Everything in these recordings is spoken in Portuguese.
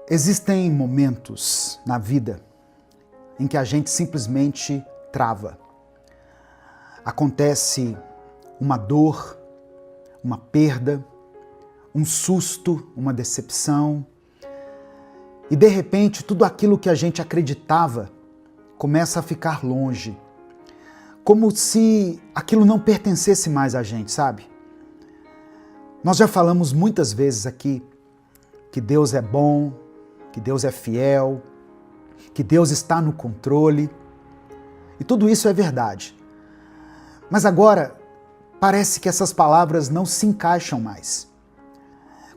Existem momentos na vida em que a gente simplesmente trava. Acontece uma dor, uma perda, um susto, uma decepção, e de repente tudo aquilo que a gente acreditava começa a ficar longe, como se aquilo não pertencesse mais a gente, sabe? Nós já falamos muitas vezes aqui que Deus é bom, que Deus é fiel, que Deus está no controle, e tudo isso é verdade. Mas agora parece que essas palavras não se encaixam mais,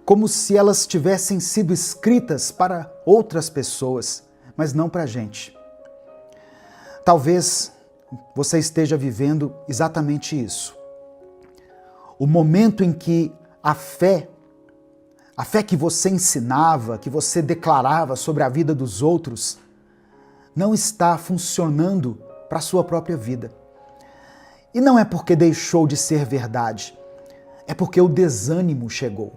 como se elas tivessem sido escritas para outras pessoas, mas não para a gente. Talvez você esteja vivendo exatamente isso. O momento em que a fé que você ensinava, que você declarava sobre a vida dos outros, não está funcionando para a sua própria vida. E não é porque deixou de ser verdade, é porque o desânimo chegou.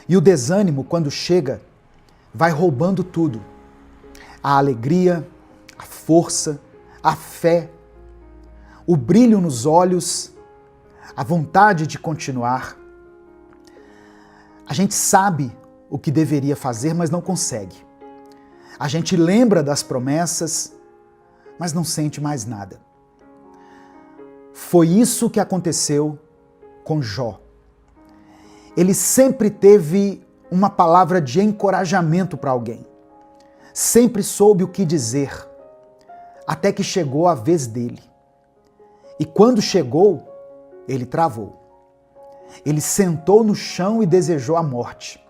E o desânimo, quando chega, vai roubando tudo. A alegria, a força, a fé, o brilho nos olhos, a vontade de continuar. A gente sabe o que deveria fazer, mas não consegue. A gente lembra das promessas, mas não sente mais nada. Foi isso que aconteceu com Jó. Ele sempre teve uma palavra de encorajamento para alguém. Sempre soube o que dizer, até que chegou a vez dele. E quando chegou, ele travou. Ele sentou no chão e desejou a morte.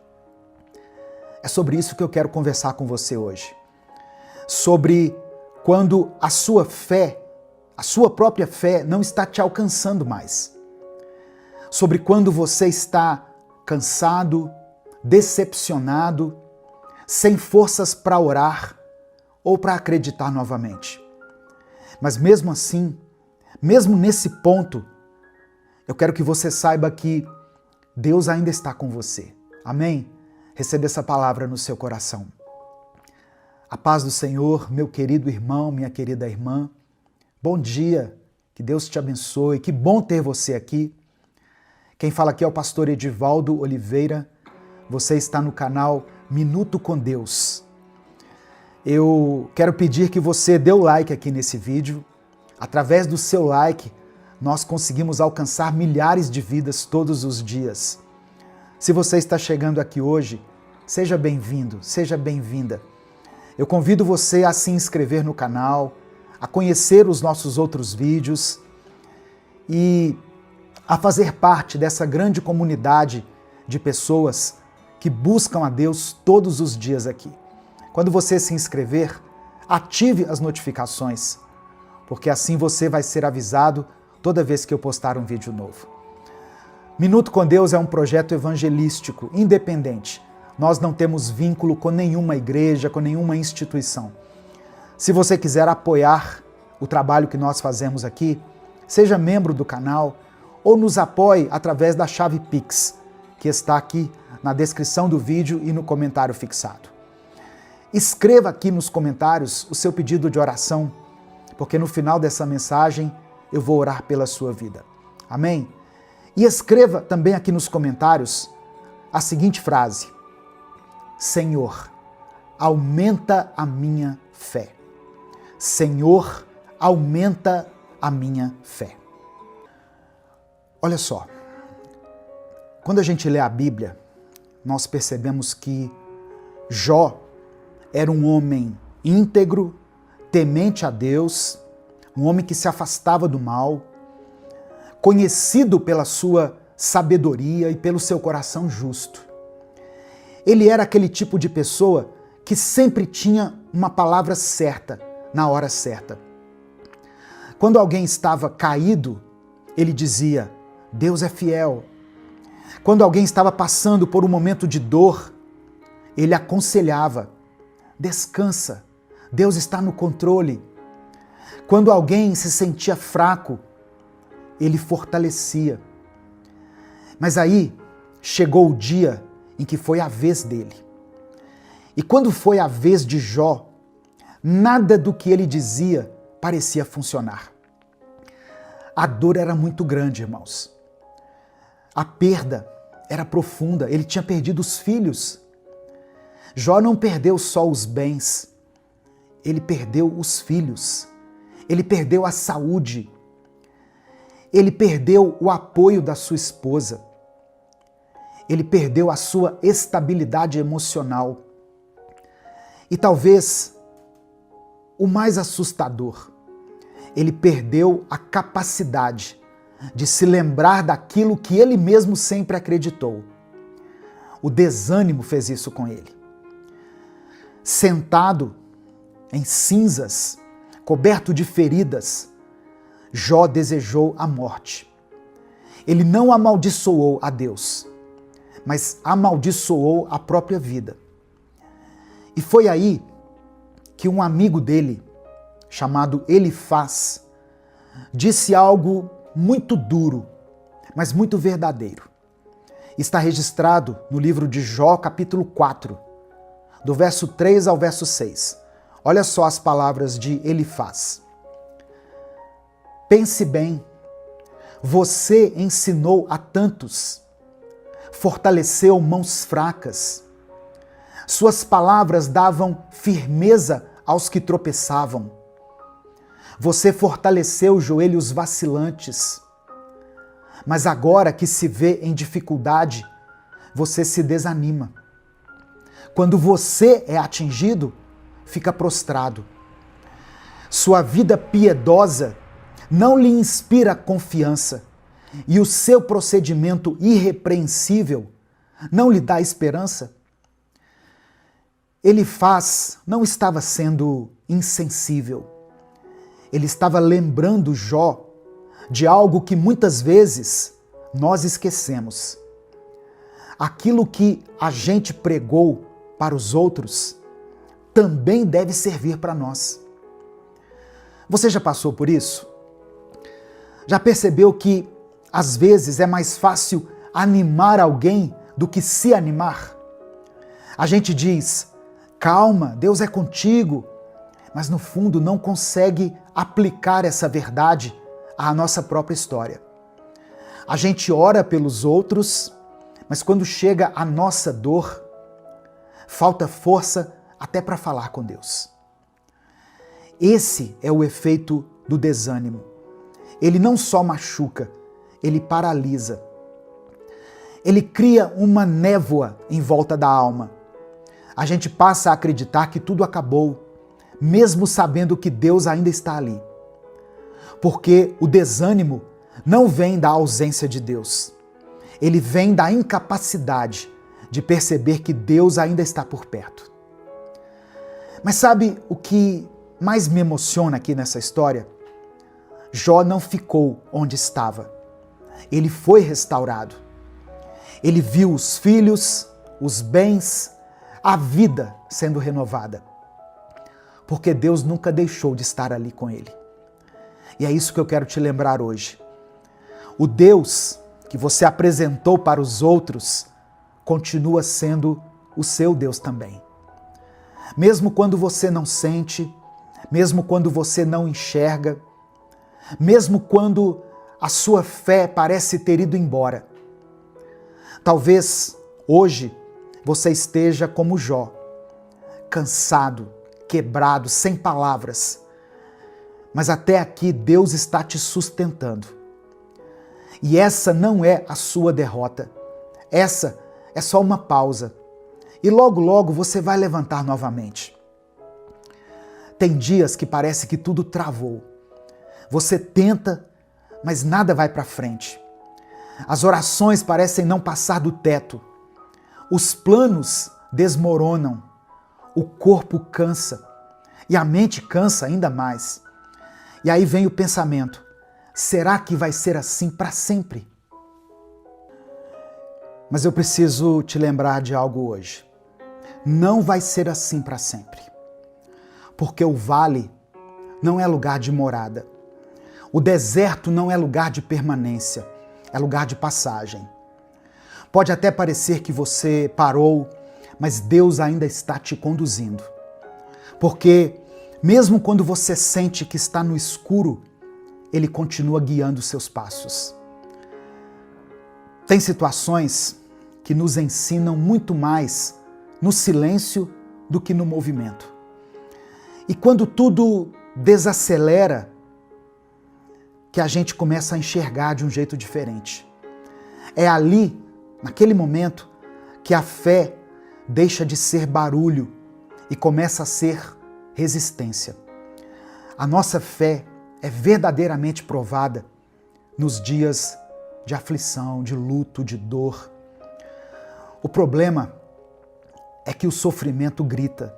É sobre isso que eu quero conversar com você hoje. Sobre quando a sua fé, a sua própria fé, não está te alcançando mais. Sobre quando você está cansado, decepcionado, sem forças para orar ou para acreditar novamente. Mas mesmo assim, mesmo nesse ponto, eu quero que você saiba que Deus ainda está com você. Amém? Receba essa palavra no seu coração. A paz do Senhor, meu querido irmão, minha querida irmã. Bom dia, que Deus te abençoe, que bom ter você aqui. Quem fala aqui é o pastor Edivaldo Oliveira. Você está no canal Minuto com Deus. Eu quero pedir que você dê o like aqui nesse vídeo. Através do seu like, nós conseguimos alcançar milhares de vidas todos os dias. Se você está chegando aqui hoje, seja bem-vindo, seja bem-vinda. Eu convido você a se inscrever no canal, a conhecer os nossos outros vídeos e a fazer parte dessa grande comunidade de pessoas que buscam a Deus todos os dias aqui. Quando você se inscrever, ative as notificações, porque assim você vai ser avisado toda vez que eu postar um vídeo novo. Minuto com Deus é um projeto evangelístico, independente. Nós não temos vínculo com nenhuma igreja, com nenhuma instituição. Se você quiser apoiar o trabalho que nós fazemos aqui, seja membro do canal ou nos apoie através da chave Pix, que está aqui na descrição do vídeo e no comentário fixado. Escreva aqui nos comentários o seu pedido de oração, porque no final dessa mensagem eu vou orar pela sua vida. Amém? E escreva também aqui nos comentários a seguinte frase: Senhor, aumenta a minha fé. Senhor, aumenta a minha fé. Olha só, quando a gente lê a Bíblia, nós percebemos que Jó era um homem íntegro, temente a Deus, um homem que se afastava do mal, conhecido pela sua sabedoria e pelo seu coração justo. Ele era aquele tipo de pessoa que sempre tinha uma palavra certa, na hora certa. Quando alguém estava caído, ele dizia: Deus é fiel. Quando alguém estava passando por um momento de dor, ele aconselhava: descansa, Deus está no controle. Quando alguém se sentia fraco, ele fortalecia. Mas aí chegou o dia em que foi a vez dele. E quando foi a vez de Jó, nada do que ele dizia parecia funcionar. A dor era muito grande, irmãos. A perda era profunda, ele tinha perdido os filhos. Jó não perdeu só os bens, ele perdeu os filhos, ele perdeu a saúde, ele perdeu o apoio da sua esposa, ele perdeu a sua estabilidade emocional. E talvez o mais assustador, ele perdeu a capacidade de se lembrar daquilo que ele mesmo sempre acreditou. O desânimo fez isso com ele. Sentado em cinzas, coberto de feridas, Jó desejou a morte. Ele não amaldiçoou a Deus, mas amaldiçoou a própria vida. E foi aí que um amigo dele, chamado Elifaz, disse algo muito duro, mas muito verdadeiro. Está registrado no livro de Jó, capítulo 4, do verso 3 ao verso 6. Olha só as palavras de Elifaz. Pense bem, você ensinou a tantos, fortaleceu mãos fracas. Suas palavras davam firmeza aos que tropeçavam. Você fortaleceu joelhos vacilantes. Mas agora que se vê em dificuldade, você se desanima. Quando você é atingido, fica prostrado. Sua vida piedosa não lhe inspira confiança e o seu procedimento irrepreensível não lhe dá esperança. Elifaz não estava sendo insensível. Ele estava lembrando Jó de algo que muitas vezes nós esquecemos. Aquilo que a gente pregou para os outros também deve servir para nós. Você já passou por isso? Já percebeu que às vezes é mais fácil animar alguém do que se animar? A gente diz, calma, Deus é contigo, mas no fundo não consegue aplicar essa verdade à nossa própria história. A gente ora pelos outros, mas quando chega a nossa dor, falta força até para falar com Deus. Esse é o efeito do desânimo. Ele não só machuca, ele paralisa. Ele cria uma névoa em volta da alma. A gente passa a acreditar que tudo acabou, mesmo sabendo que Deus ainda está ali. Porque o desânimo não vem da ausência de Deus. Ele vem da incapacidade de perceber que Deus ainda está por perto. Mas sabe o que mais me emociona aqui nessa história? Jó não ficou onde estava. Ele foi restaurado. Ele viu os filhos, os bens, a vida sendo renovada. Porque Deus nunca deixou de estar ali com ele. E é isso que eu quero te lembrar hoje. O Deus que você apresentou para os outros continua sendo o seu Deus também. Mesmo quando você não sente, mesmo quando você não enxerga, mesmo quando a sua fé parece ter ido embora. Talvez hoje você esteja como Jó, cansado, quebrado, sem palavras. Mas até aqui Deus está te sustentando. E essa não é a sua derrota. Essa é só uma pausa. E logo, logo você vai levantar novamente. Tem dias que parece que tudo travou. Você tenta, mas nada vai para frente. As orações parecem não passar do teto. Os planos desmoronam. O corpo cansa. E a mente cansa ainda mais. E aí vem o pensamento: será que vai ser assim para sempre? Mas eu preciso te lembrar de algo hoje. Não vai ser assim para sempre. Porque o vale não é lugar de morada. O deserto não é lugar de permanência, é lugar de passagem. Pode até parecer que você parou, mas Deus ainda está te conduzindo. Porque mesmo quando você sente que está no escuro, Ele continua guiando os seus passos. Tem situações que nos ensinam muito mais no silêncio do que no movimento. E quando tudo desacelera, que a gente começa a enxergar de um jeito diferente. É ali, naquele momento, que a fé deixa de ser barulho e começa a ser resistência. A nossa fé é verdadeiramente provada nos dias de aflição, de luto, de dor. O problema é que o sofrimento grita.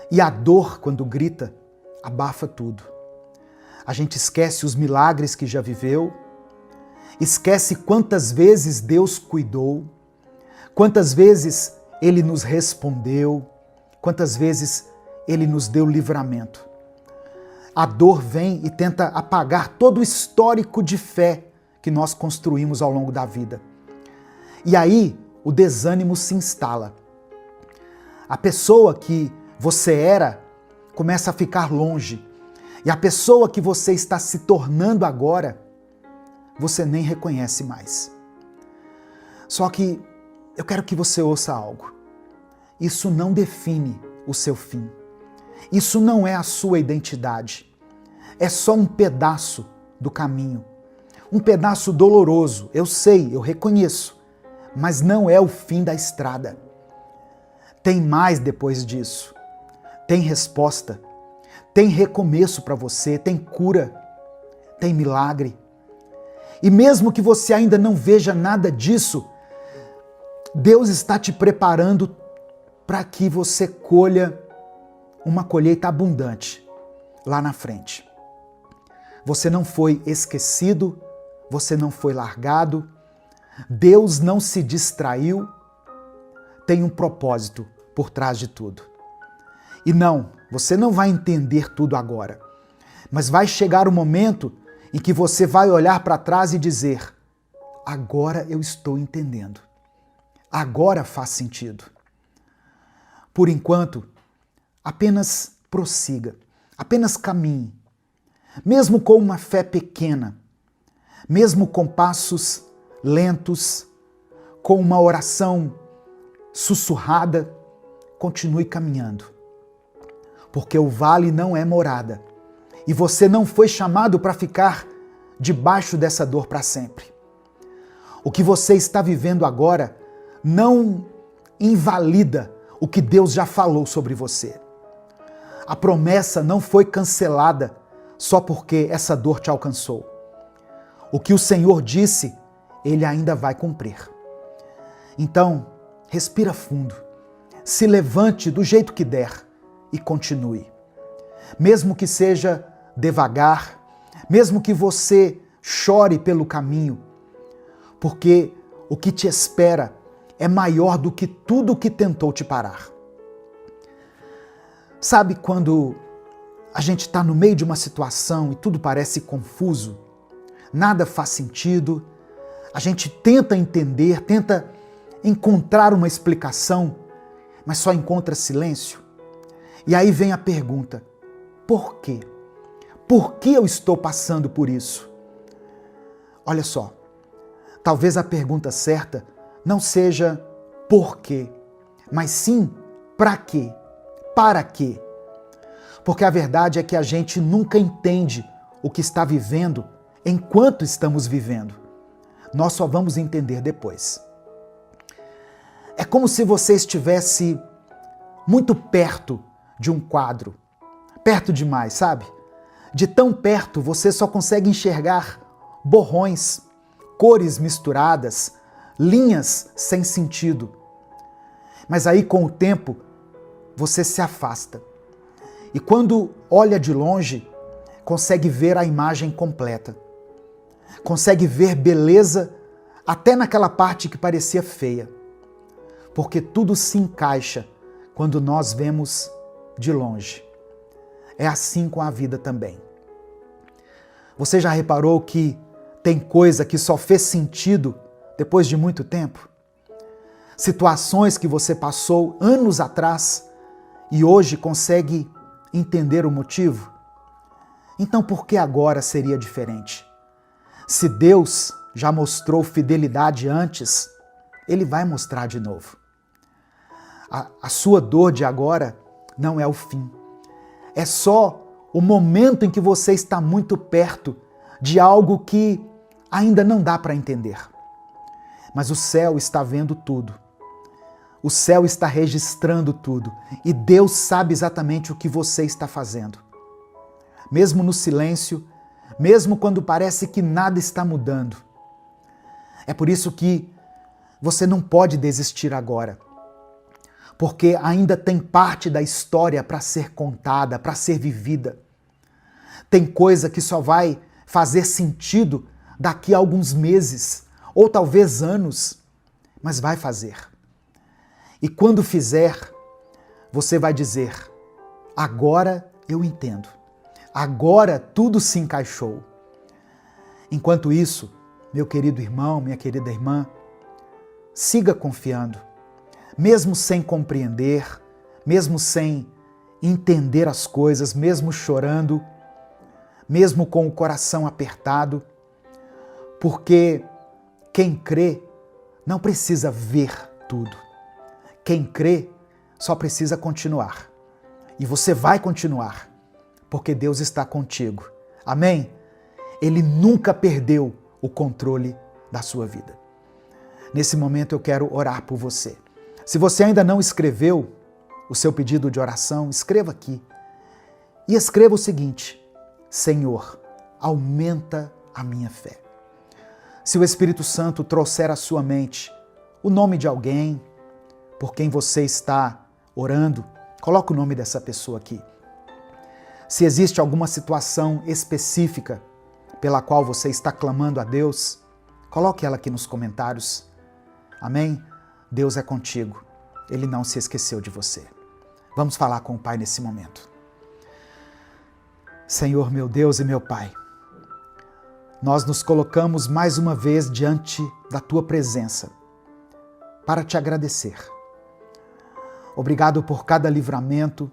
E a dor, quando grita, abafa tudo. A gente esquece os milagres que já viveu, esquece quantas vezes Deus cuidou, quantas vezes Ele nos respondeu, quantas vezes Ele nos deu livramento. A dor vem e tenta apagar todo o histórico de fé que nós construímos ao longo da vida. E aí o desânimo se instala. A pessoa que você era começa a ficar longe. E a pessoa que você está se tornando agora, você nem reconhece mais. Só que eu quero que você ouça algo. Isso não define o seu fim. Isso não é a sua identidade. É só um pedaço do caminho. Um pedaço doloroso, eu sei, eu reconheço, mas não é o fim da estrada. Tem mais depois disso. Tem resposta. Tem recomeço para você, tem cura, tem milagre. E mesmo que você ainda não veja nada disso, Deus está te preparando para que você colha uma colheita abundante lá na frente. Você não foi esquecido, você não foi largado, Deus não se distraiu, tem um propósito por trás de tudo. E não, você não vai entender tudo agora, mas vai chegar o momento em que você vai olhar para trás e dizer: agora eu estou entendendo, agora faz sentido. Por enquanto, apenas prossiga, apenas caminhe, mesmo com uma fé pequena, mesmo com passos lentos, com uma oração sussurrada, continue caminhando. Porque o vale não é morada. E você não foi chamado para ficar debaixo dessa dor para sempre. O que você está vivendo agora não invalida o que Deus já falou sobre você. A promessa não foi cancelada só porque essa dor te alcançou. O que o Senhor disse, Ele ainda vai cumprir. Então, respira fundo, se levante do jeito que der e continue. Mesmo que seja devagar, mesmo que você chore pelo caminho, porque o que te espera é maior do que tudo que tentou te parar. Sabe quando a gente está no meio de uma situação e tudo parece confuso, nada faz sentido, a gente tenta entender, tenta encontrar uma explicação, mas só encontra silêncio? E aí vem a pergunta: por quê? Por que eu estou passando por isso? Olha só, talvez a pergunta certa não seja por quê, mas sim para quê? Para quê? Porque a verdade é que a gente nunca entende o que está vivendo enquanto estamos vivendo. Nós só vamos entender depois. É como se você estivesse muito perto de um quadro. Perto demais, sabe? De tão perto você só consegue enxergar borrões, cores misturadas, linhas sem sentido. Mas aí com o tempo você se afasta. E quando olha de longe, consegue ver a imagem completa. Consegue ver beleza até naquela parte que parecia feia. Porque tudo se encaixa quando nós vemos de longe. É assim com a vida também. Você já reparou que tem coisa que só fez sentido depois de muito tempo? situações que você passou anos atrás e hoje consegue entender o motivo? Então por que agora seria diferente? Se Deus já mostrou fidelidade antes, Ele vai mostrar de novo. A sua dor de agora não é o fim. É só o momento em que você está muito perto de algo que ainda não dá para entender. Mas o céu está vendo tudo. O céu está registrando tudo. E Deus sabe exatamente o que você está fazendo. Mesmo no silêncio, mesmo quando parece que nada está mudando. É por isso que você não pode desistir agora. Porque ainda tem parte da história para ser contada, para ser vivida. Tem coisa que só vai fazer sentido daqui a alguns meses, ou talvez anos, mas vai fazer. E quando fizer, você vai dizer: agora eu entendo. Agora tudo se encaixou. Enquanto isso, meu querido irmão, minha querida irmã, siga confiando. Mesmo sem compreender, mesmo sem entender as coisas, mesmo chorando, mesmo com o coração apertado, porque quem crê não precisa ver tudo. Quem crê só precisa continuar. E você vai continuar, porque Deus está contigo. Amém? Ele nunca perdeu o controle da sua vida. Nesse momento eu quero orar por você. Se você ainda não escreveu o seu pedido de oração, escreva aqui. E escreva o seguinte: Senhor, aumenta a minha fé. Se o Espírito Santo trouxer à sua mente o nome de alguém por quem você está orando, coloque o nome dessa pessoa aqui. Se existe alguma situação específica pela qual você está clamando a Deus, coloque ela aqui nos comentários. Amém? Deus é contigo. Ele não se esqueceu de você. Vamos falar com o Pai nesse momento. Senhor, meu Deus e meu Pai, nós nos colocamos mais uma vez diante da Tua presença para Te agradecer. Obrigado por cada livramento,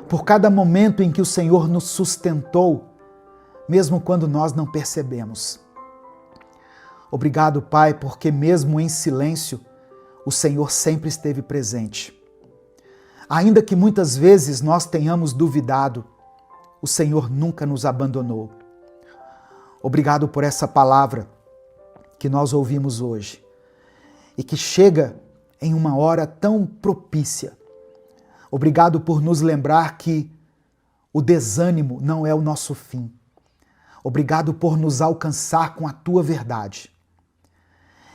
por cada momento em que o Senhor nos sustentou, mesmo quando nós não percebemos. Obrigado, Pai, porque mesmo em silêncio, o Senhor sempre esteve presente. Ainda que muitas vezes nós tenhamos duvidado, o Senhor nunca nos abandonou. Obrigado por essa palavra que nós ouvimos hoje e que chega em uma hora tão propícia. Obrigado por nos lembrar que o desânimo não é o nosso fim. Obrigado por nos alcançar com a Tua verdade.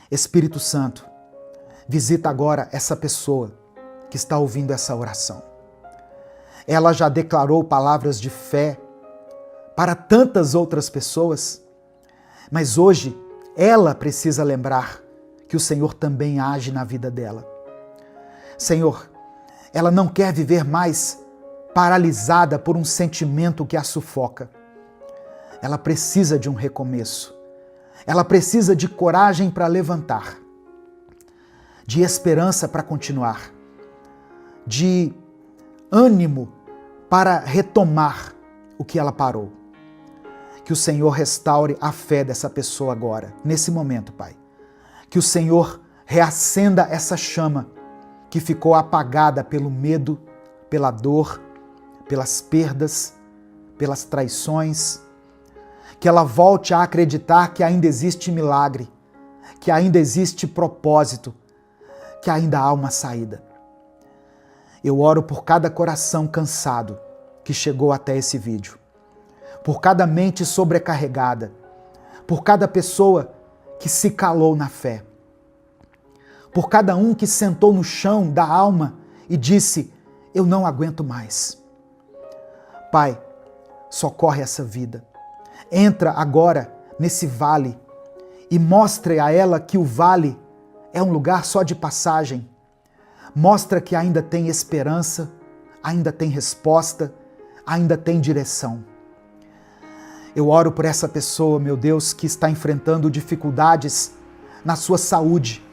Espírito Santo, visita agora essa pessoa que está ouvindo essa oração. Ela já declarou palavras de fé para tantas outras pessoas, mas hoje ela precisa lembrar que o Senhor também age na vida dela. Senhor, ela não quer viver mais paralisada por um sentimento que a sufoca. Ela precisa de um recomeço. Ela precisa de coragem para levantar, de esperança para continuar, de ânimo para retomar o que ela parou. Que o Senhor restaure a fé dessa pessoa agora, nesse momento, Pai. Que o Senhor reacenda essa chama que ficou apagada pelo medo, pela dor, pelas perdas, pelas traições. Que ela volte a acreditar que ainda existe milagre, que ainda existe propósito, que ainda há uma saída. Eu oro por cada coração cansado que chegou até esse vídeo, por cada mente sobrecarregada, por cada pessoa que se calou na fé, por cada um que sentou no chão da alma e disse: eu não aguento mais. Pai, socorre essa vida. Entra agora nesse vale e mostre a ela que o vale é um lugar só de passagem. Mostra que ainda tem esperança, ainda tem resposta, ainda tem direção. Eu oro por essa pessoa, meu Deus, que está enfrentando dificuldades na sua saúde,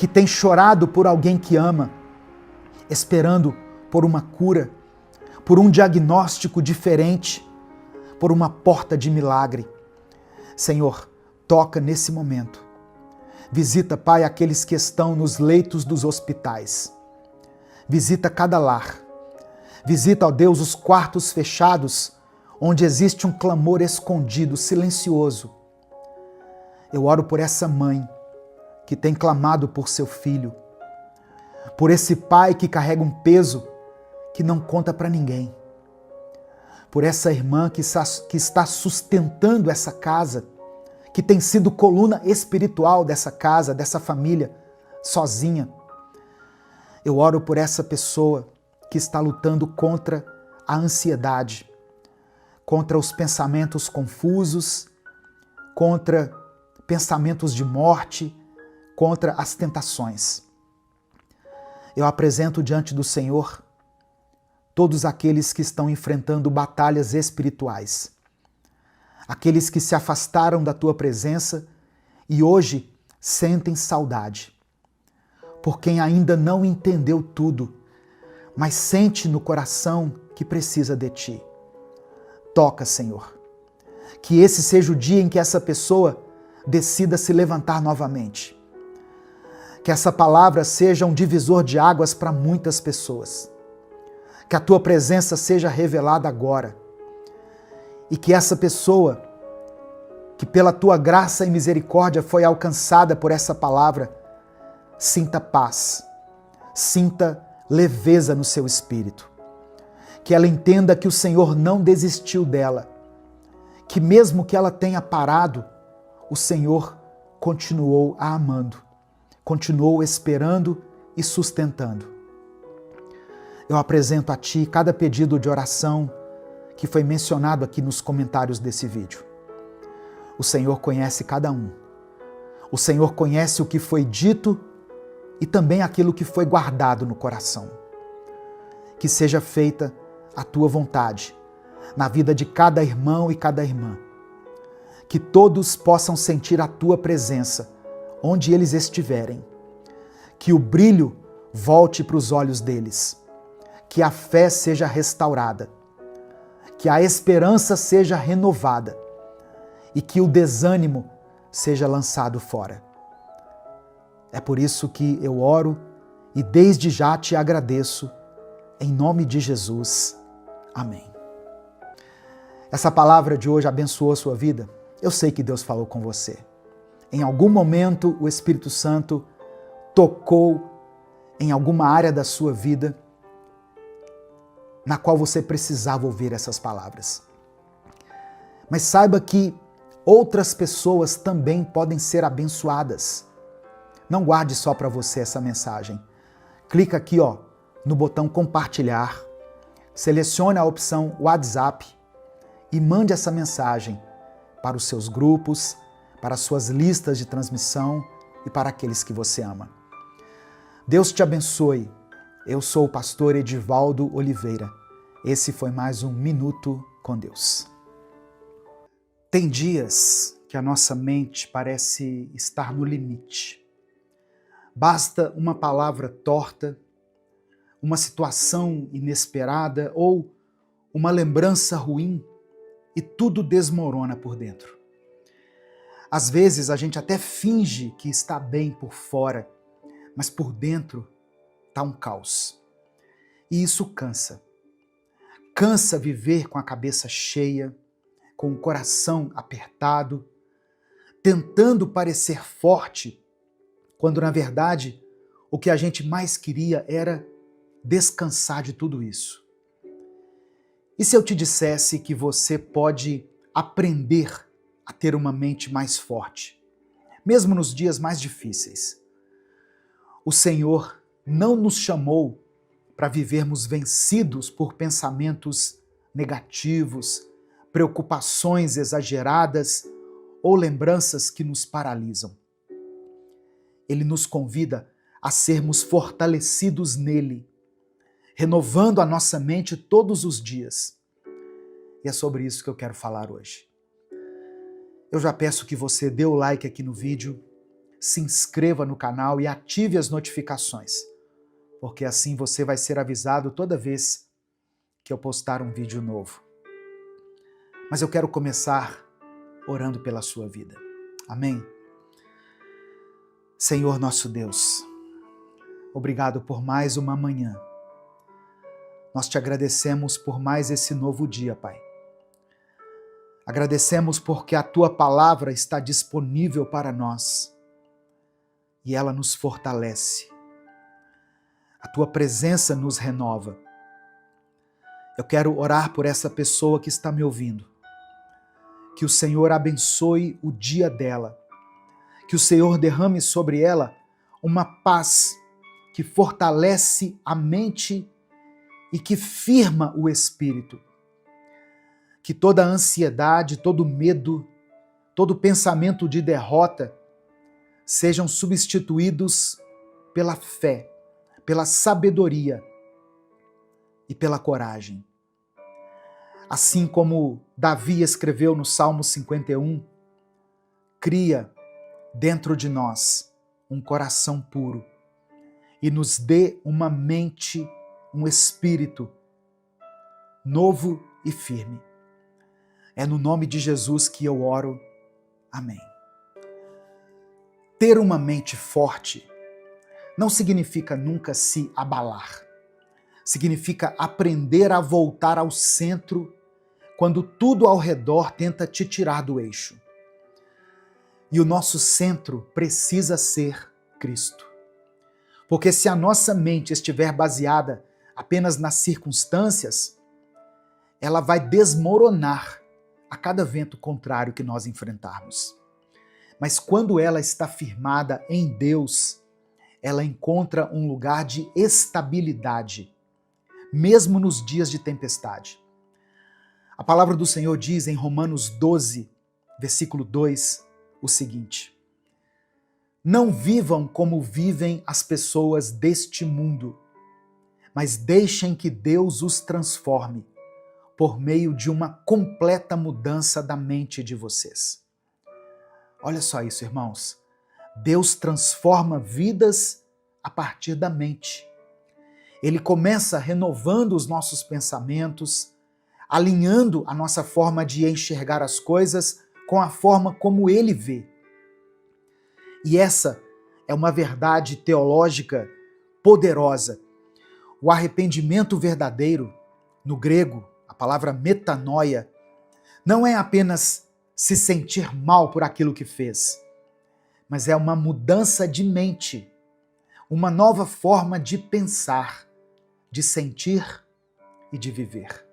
que tem chorado por alguém que ama, esperando por uma cura, por um diagnóstico diferente, por uma porta de milagre. Senhor, toca nesse momento. Visita, Pai, aqueles que estão nos leitos dos hospitais. Visita cada lar. Visita, ó Deus, os quartos fechados, onde existe um clamor escondido, silencioso. Eu oro por essa mãe que tem clamado por seu filho, por esse pai que carrega um peso que não conta para ninguém, por essa irmã que está sustentando essa casa, que tem sido coluna espiritual dessa casa, dessa família, sozinha. Eu oro por essa pessoa que está lutando contra a ansiedade, contra os pensamentos confusos, contra pensamentos de morte, contra as tentações. Eu apresento diante do Senhor todos aqueles que estão enfrentando batalhas espirituais, aqueles que se afastaram da tua presença e hoje sentem saudade, por quem ainda não entendeu tudo, mas sente no coração que precisa de ti. Toca, Senhor, que esse seja o dia em que essa pessoa decida se levantar novamente. Que essa palavra seja um divisor de águas para muitas pessoas. Que a tua presença seja revelada agora. E que essa pessoa, que pela tua graça e misericórdia foi alcançada por essa palavra, sinta paz, sinta leveza no seu espírito. Que ela entenda que o Senhor não desistiu dela. Que mesmo que ela tenha parado, o Senhor continuou a amando, continuou esperando e sustentando. Eu apresento a Ti cada pedido de oração que foi mencionado aqui nos comentários desse vídeo. O Senhor conhece cada um. O Senhor conhece o que foi dito e também aquilo que foi guardado no coração. Que seja feita a Tua vontade na vida de cada irmão e cada irmã. Que todos possam sentir a Tua presença onde eles estiverem. Que o brilho volte para os olhos deles. Que a fé seja restaurada. Que a esperança seja renovada. E que o desânimo seja lançado fora. É por isso que eu oro e desde já te agradeço, em nome de Jesus. Amém. Essa palavra de hoje abençoou a sua vida? Eu sei que Deus falou com você. Em algum momento o Espírito Santo tocou em alguma área da sua vida na qual você precisava ouvir essas palavras. Mas saiba que outras pessoas também podem ser abençoadas. Não guarde só para você essa mensagem. Clica aqui, no botão compartilhar, selecione a opção WhatsApp e mande essa mensagem para os seus grupos, para as suas listas de transmissão e para aqueles que você ama. Deus te abençoe. Eu sou o pastor Edivaldo Oliveira. Esse foi mais um Minuto com Deus. Tem dias que a nossa mente parece estar no limite. Basta uma palavra torta, uma situação inesperada ou uma lembrança ruim e tudo desmorona por dentro. Às vezes a gente até finge que está bem por fora, mas por dentro está um caos. E isso cansa. Cansa viver com a cabeça cheia, com o coração apertado, tentando parecer forte, quando na verdade o que a gente mais queria era descansar de tudo isso. E se eu te dissesse que você pode aprender a ter uma mente mais forte, mesmo nos dias mais difíceis? O Senhor não nos chamou para vivermos vencidos por pensamentos negativos, preocupações exageradas ou lembranças que nos paralisam. Ele nos convida a sermos fortalecidos nele, renovando a nossa mente todos os dias. E é sobre isso que eu quero falar hoje. Eu já peço que você dê o like aqui no vídeo, se inscreva no canal e ative as notificações, porque assim você vai ser avisado toda vez que eu postar um vídeo novo. Mas eu quero começar orando pela sua vida. Amém? Senhor nosso Deus, obrigado por mais uma manhã. Nós te agradecemos por mais esse novo dia, Pai. Agradecemos porque a Tua palavra está disponível para nós e ela nos fortalece. A Tua presença nos renova. Eu quero orar por essa pessoa que está me ouvindo. Que o Senhor abençoe o dia dela. Que o Senhor derrame sobre ela uma paz que fortalece a mente e que firma o espírito. Que toda ansiedade, todo medo, todo pensamento de derrota sejam substituídos pela fé, pela sabedoria e pela coragem. Assim como Davi escreveu no Salmo 51, cria dentro de nós um coração puro e nos dê uma mente, um espírito novo e firme. É no nome de Jesus que eu oro. Amém. Ter uma mente forte não significa nunca se abalar. Significa aprender a voltar ao centro quando tudo ao redor tenta te tirar do eixo. E o nosso centro precisa ser Cristo. Porque se a nossa mente estiver baseada apenas nas circunstâncias, ela vai desmoronar a cada vento contrário que nós enfrentarmos. Mas quando ela está firmada em Deus, ela encontra um lugar de estabilidade, mesmo nos dias de tempestade. A palavra do Senhor diz em Romanos 12, versículo 2, o seguinte: não vivam como vivem as pessoas deste mundo, mas deixem que Deus os transforme por meio de uma completa mudança da mente de vocês. Olha só isso, irmãos. Deus transforma vidas a partir da mente. Ele começa renovando os nossos pensamentos, alinhando a nossa forma de enxergar as coisas com a forma como Ele vê. E essa é uma verdade teológica poderosa. O arrependimento verdadeiro, no grego, a palavra metanoia, não é apenas se sentir mal por aquilo que fez, mas é uma mudança de mente, uma nova forma de pensar, de sentir e de viver.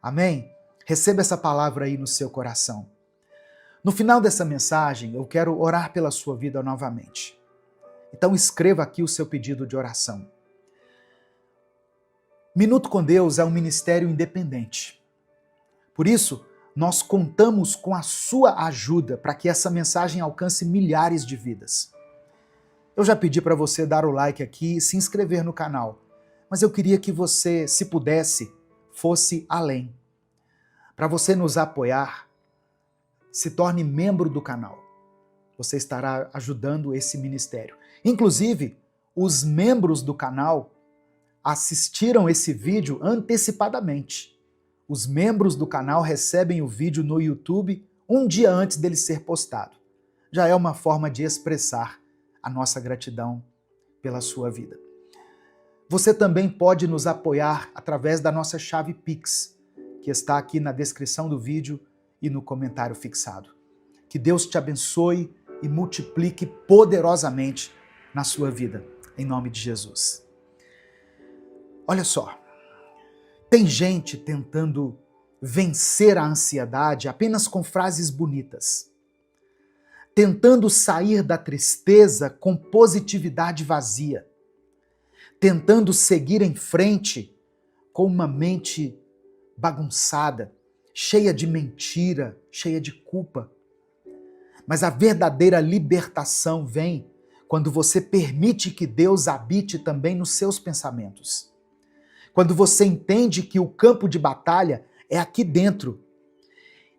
Amém? Receba essa palavra aí no seu coração. No final dessa mensagem, eu quero orar pela sua vida novamente. Então escreva aqui o seu pedido de oração. Minuto com Deus é um ministério independente. Por isso, nós contamos com a sua ajuda para que essa mensagem alcance milhares de vidas. Eu já pedi para você dar o like aqui e se inscrever no canal, mas eu queria que você, se pudesse, fosse além. Para você nos apoiar, se torne membro do canal. Você estará ajudando esse ministério. Inclusive, os membros do canal assistiram esse vídeo antecipadamente. Os membros do canal recebem o vídeo no YouTube um dia antes dele ser postado. Já é uma forma de expressar a nossa gratidão pela sua vida. Você também pode nos apoiar através da nossa chave Pix, que está aqui na descrição do vídeo e no comentário fixado. Que Deus te abençoe e multiplique poderosamente na sua vida, em nome de Jesus. Olha só, tem gente tentando vencer a ansiedade apenas com frases bonitas, tentando sair da tristeza com positividade vazia, tentando seguir em frente com uma mente bagunçada, cheia de mentira, cheia de culpa. Mas a verdadeira libertação vem quando você permite que Deus habite também nos seus pensamentos. Quando você entende que o campo de batalha é aqui dentro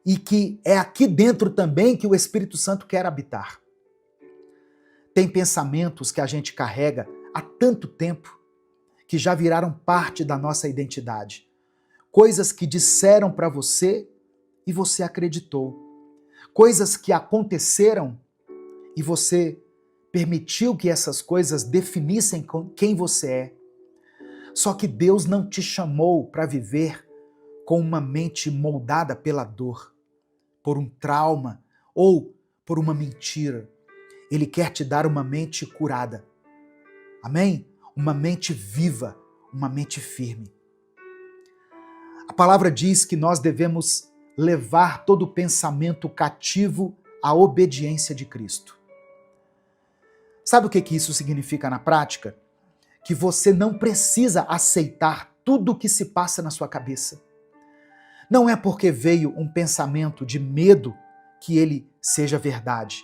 e que é aqui dentro também que o Espírito Santo quer habitar. Tem pensamentos que a gente carrega há tanto tempo que já viraram parte da nossa identidade. Coisas que disseram para você e você acreditou. Coisas que aconteceram e você permitiu que essas coisas definissem quem você é. Só que Deus não te chamou para viver com uma mente moldada pela dor, por um trauma ou por uma mentira. Ele quer te dar uma mente curada. Amém? Uma mente viva, uma mente firme. A palavra diz que nós devemos levar todo pensamento cativo à obediência de Cristo. Sabe o que isso significa na prática? Que você não precisa aceitar tudo o que se passa na sua cabeça. Não é porque veio um pensamento de medo que ele seja verdade.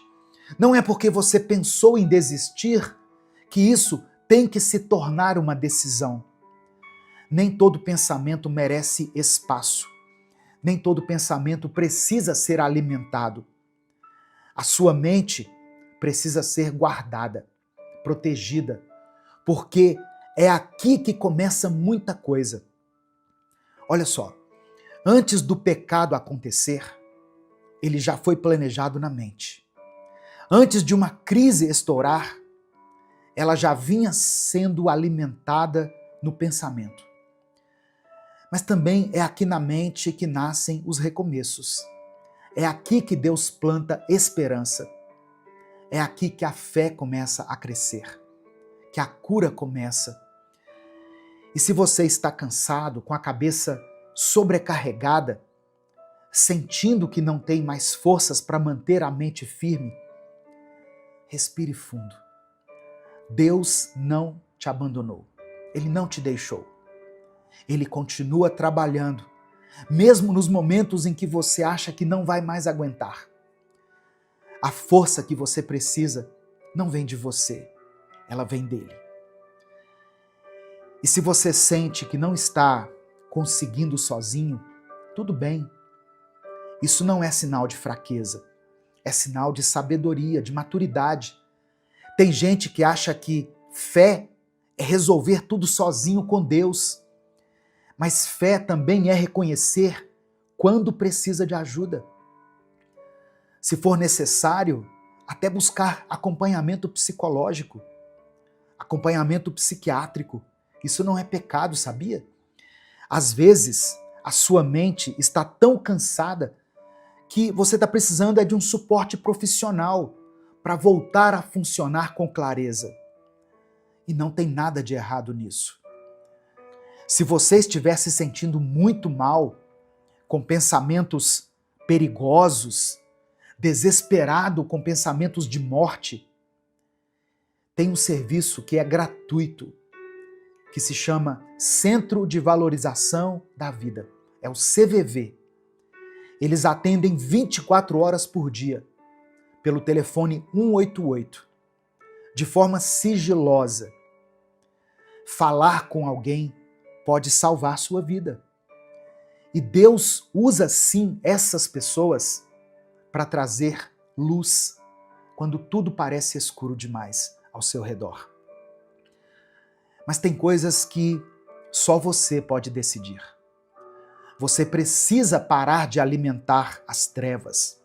Não é porque você pensou em desistir que isso tem que se tornar uma decisão. Nem todo pensamento merece espaço. Nem todo pensamento precisa ser alimentado. A sua mente precisa ser guardada, protegida, porque é aqui que começa muita coisa. Olha só, antes do pecado acontecer, ele já foi planejado na mente. Antes de uma crise estourar, ela já vinha sendo alimentada no pensamento. Mas também é aqui na mente que nascem os recomeços. É aqui que Deus planta esperança. É aqui que a fé começa a crescer, que a cura começa. E se você está cansado, com a cabeça sobrecarregada, sentindo que não tem mais forças para manter a mente firme, respire fundo. Deus não te abandonou. Ele não te deixou. Ele continua trabalhando, mesmo nos momentos em que você acha que não vai mais aguentar. A força que você precisa não vem de você, ela vem dele. E se você sente que não está conseguindo sozinho, tudo bem. Isso não é sinal de fraqueza, é sinal de sabedoria, de maturidade. Tem gente que acha que fé é resolver tudo sozinho com Deus. Mas fé também é reconhecer quando precisa de ajuda. Se for necessário, até buscar acompanhamento psicológico, acompanhamento psiquiátrico. Isso não é pecado, sabia? Às vezes, a sua mente está tão cansada que você está precisando de um suporte profissional para voltar a funcionar com clareza. E não tem nada de errado nisso. Se você estiver se sentindo muito mal, com pensamentos perigosos, desesperado com pensamentos de morte, tem um serviço que é gratuito, que se chama Centro de Valorização da Vida. É o CVV. Eles atendem 24 horas por dia, pelo telefone 188, de forma sigilosa. Falar com alguém pode salvar sua vida. E Deus usa sim essas pessoas para trazer luz quando tudo parece escuro demais ao seu redor. Mas tem coisas que só você pode decidir. Você precisa parar de alimentar as trevas.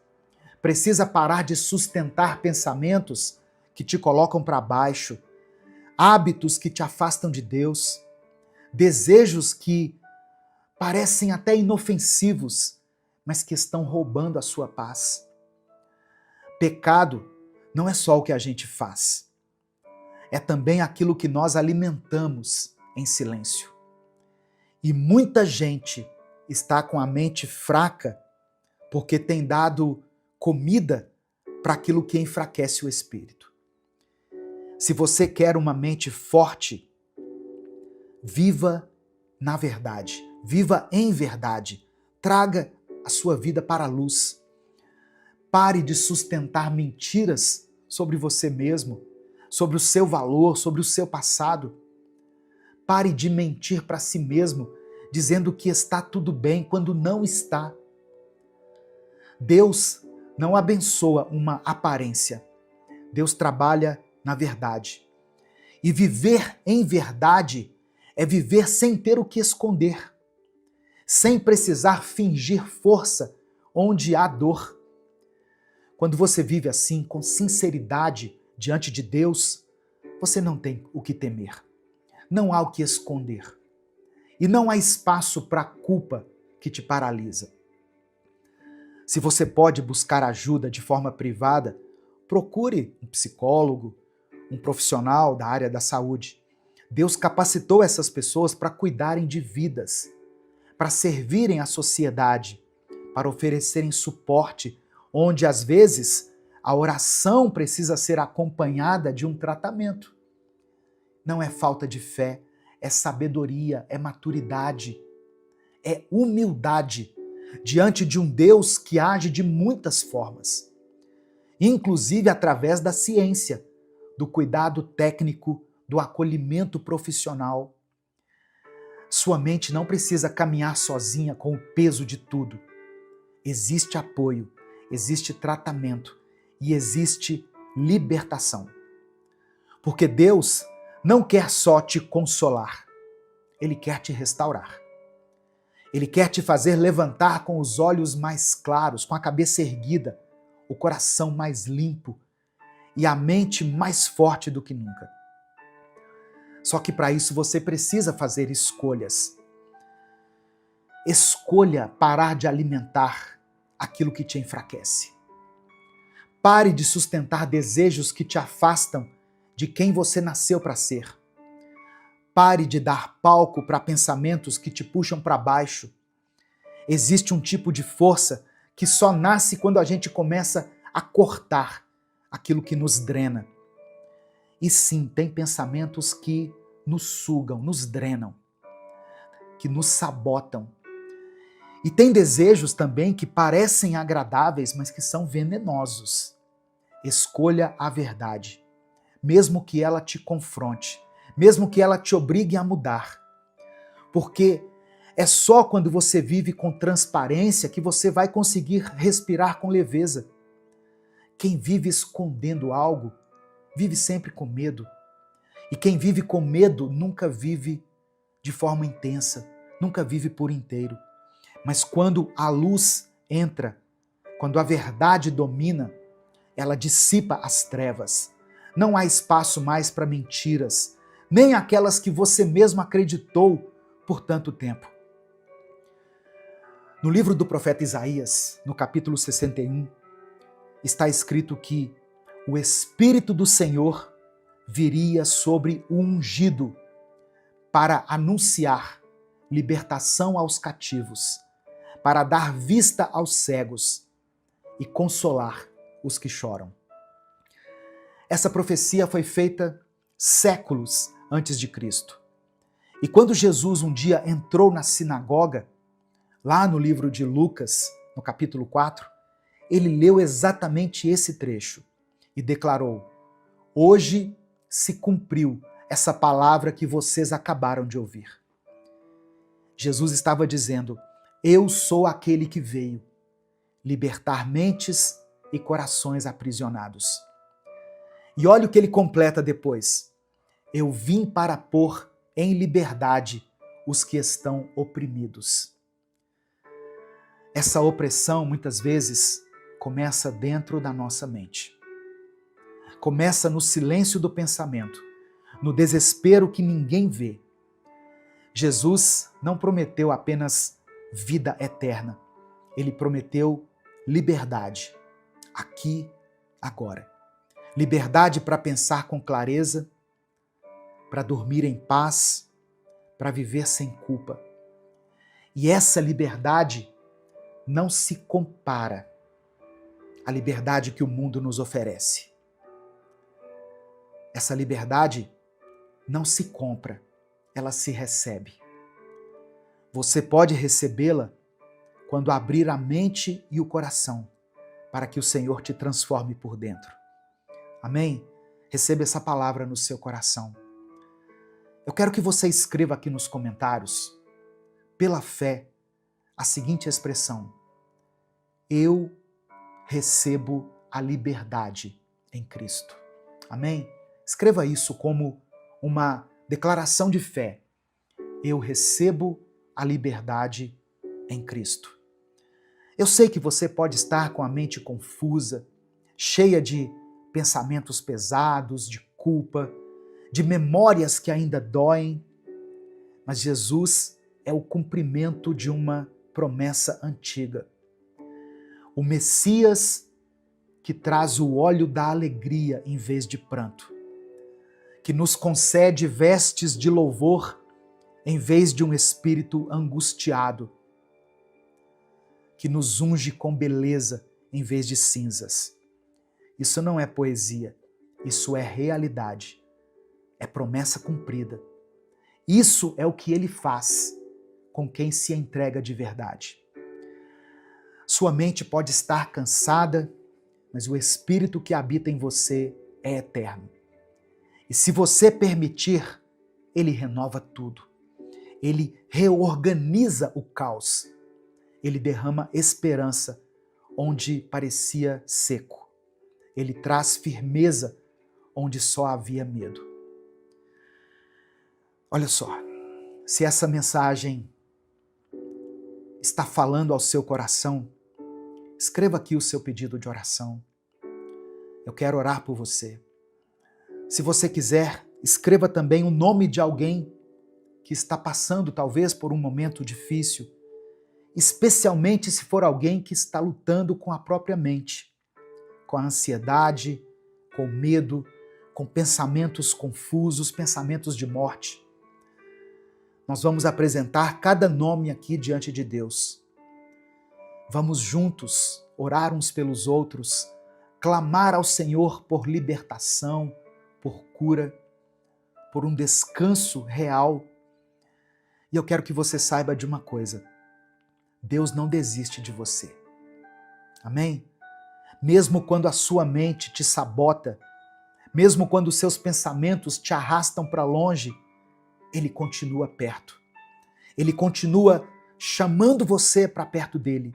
Precisa parar de sustentar pensamentos que te colocam para baixo, hábitos que te afastam de Deus, desejos que parecem até inofensivos, mas que estão roubando a sua paz. Pecado não é só o que a gente faz, é também aquilo que nós alimentamos em silêncio. E muita gente está com a mente fraca porque tem dado comida para aquilo que enfraquece o espírito. Se você quer uma mente forte, viva na verdade, viva em verdade, traga a sua vida para a luz. Pare de sustentar mentiras sobre você mesmo, sobre o seu valor, sobre o seu passado. Pare de mentir para si mesmo, dizendo que está tudo bem quando não está. Deus não abençoa uma aparência. Deus trabalha na verdade. E viver em verdade é viver sem ter o que esconder, sem precisar fingir força onde há dor. Quando você vive assim, com sinceridade diante de Deus, você não tem o que temer, não há o que esconder. E não há espaço para a culpa que te paralisa. Se você pode buscar ajuda de forma privada, procure um psicólogo, um profissional da área da saúde. Deus capacitou essas pessoas para cuidarem de vidas, para servirem à sociedade, para oferecerem suporte, onde às vezes a oração precisa ser acompanhada de um tratamento. Não é falta de fé, é sabedoria, é maturidade, é humildade diante de um Deus que age de muitas formas, inclusive através da ciência, do cuidado técnico, do acolhimento profissional. Sua mente não precisa caminhar sozinha com o peso de tudo. Existe apoio, existe tratamento e existe libertação. Porque Deus não quer só te consolar, Ele quer te restaurar. Ele quer te fazer levantar com os olhos mais claros, com a cabeça erguida, o coração mais limpo e a mente mais forte do que nunca. Só que para isso você precisa fazer escolhas. Escolha parar de alimentar aquilo que te enfraquece. Pare de sustentar desejos que te afastam de quem você nasceu para ser. Pare de dar palco para pensamentos que te puxam para baixo. Existe um tipo de força que só nasce quando a gente começa a cortar aquilo que nos drena. E sim, tem pensamentos que nos sugam, nos drenam, que nos sabotam. E tem desejos também que parecem agradáveis, mas que são venenosos. Escolha a verdade, mesmo que ela te confronte, mesmo que ela te obrigue a mudar. Porque é só quando você vive com transparência que você vai conseguir respirar com leveza. Quem vive escondendo algo, vive sempre com medo. E quem vive com medo nunca vive de forma intensa, nunca vive por inteiro. Mas quando a luz entra, quando a verdade domina, ela dissipa as trevas. Não há espaço mais para mentiras, nem aquelas que você mesmo acreditou por tanto tempo. No livro do profeta Isaías, no capítulo 61, está escrito que o Espírito do Senhor viria sobre o ungido para anunciar libertação aos cativos, para dar vista aos cegos e consolar os que choram. Essa profecia foi feita séculos antes de Cristo. E quando Jesus um dia entrou na sinagoga, lá no livro de Lucas, no capítulo 4, ele leu exatamente esse trecho e declarou: hoje se cumpriu essa palavra que vocês acabaram de ouvir. Jesus estava dizendo: eu sou aquele que veio libertar mentes e corações aprisionados. E olha o que ele completa depois: eu vim para pôr em liberdade os que estão oprimidos. Essa opressão, muitas vezes, começa dentro da nossa mente. Começa no silêncio do pensamento, no desespero que ninguém vê. Jesus não prometeu apenas vida eterna. Ele prometeu liberdade, aqui, agora. Liberdade para pensar com clareza, para dormir em paz, para viver sem culpa. E essa liberdade não se compara à liberdade que o mundo nos oferece. Essa liberdade não se compra, ela se recebe. Você pode recebê-la quando abrir a mente e o coração para que o Senhor te transforme por dentro. Amém? Receba essa palavra no seu coração. Eu quero que você escreva aqui nos comentários, pela fé, a seguinte expressão: eu recebo a liberdade em Cristo. Amém? Escreva isso como uma declaração de fé. Eu recebo a liberdade em Cristo. Eu sei que você pode estar com a mente confusa, cheia de pensamentos pesados, de culpa, de memórias que ainda doem, mas Jesus é o cumprimento de uma promessa antiga. O Messias que traz o óleo da alegria em vez de pranto, que nos concede vestes de louvor em vez de um espírito angustiado, que nos unge com beleza em vez de cinzas. Isso não é poesia, isso é realidade, é promessa cumprida. Isso é o que ele faz com quem se entrega de verdade. Sua mente pode estar cansada, mas o Espírito que habita em você é eterno. E se você permitir, ele renova tudo. Ele reorganiza o caos. Ele derrama esperança onde parecia seco. Ele traz firmeza onde só havia medo. Olha só, se essa mensagem está falando ao seu coração, escreva aqui o seu pedido de oração. Eu quero orar por você. Se você quiser, escreva também o nome de alguém que está passando talvez por um momento difícil, especialmente se for alguém que está lutando com a própria mente, com a ansiedade, com o medo, com pensamentos confusos, pensamentos de morte. Nós vamos apresentar cada nome aqui diante de Deus. Vamos juntos orar uns pelos outros, clamar ao Senhor por libertação, por cura, por um descanso real. E eu quero que você saiba de uma coisa: Deus não desiste de você. Amém? Mesmo quando a sua mente te sabota, mesmo quando os seus pensamentos te arrastam para longe, Ele continua perto. Ele continua chamando você para perto dele.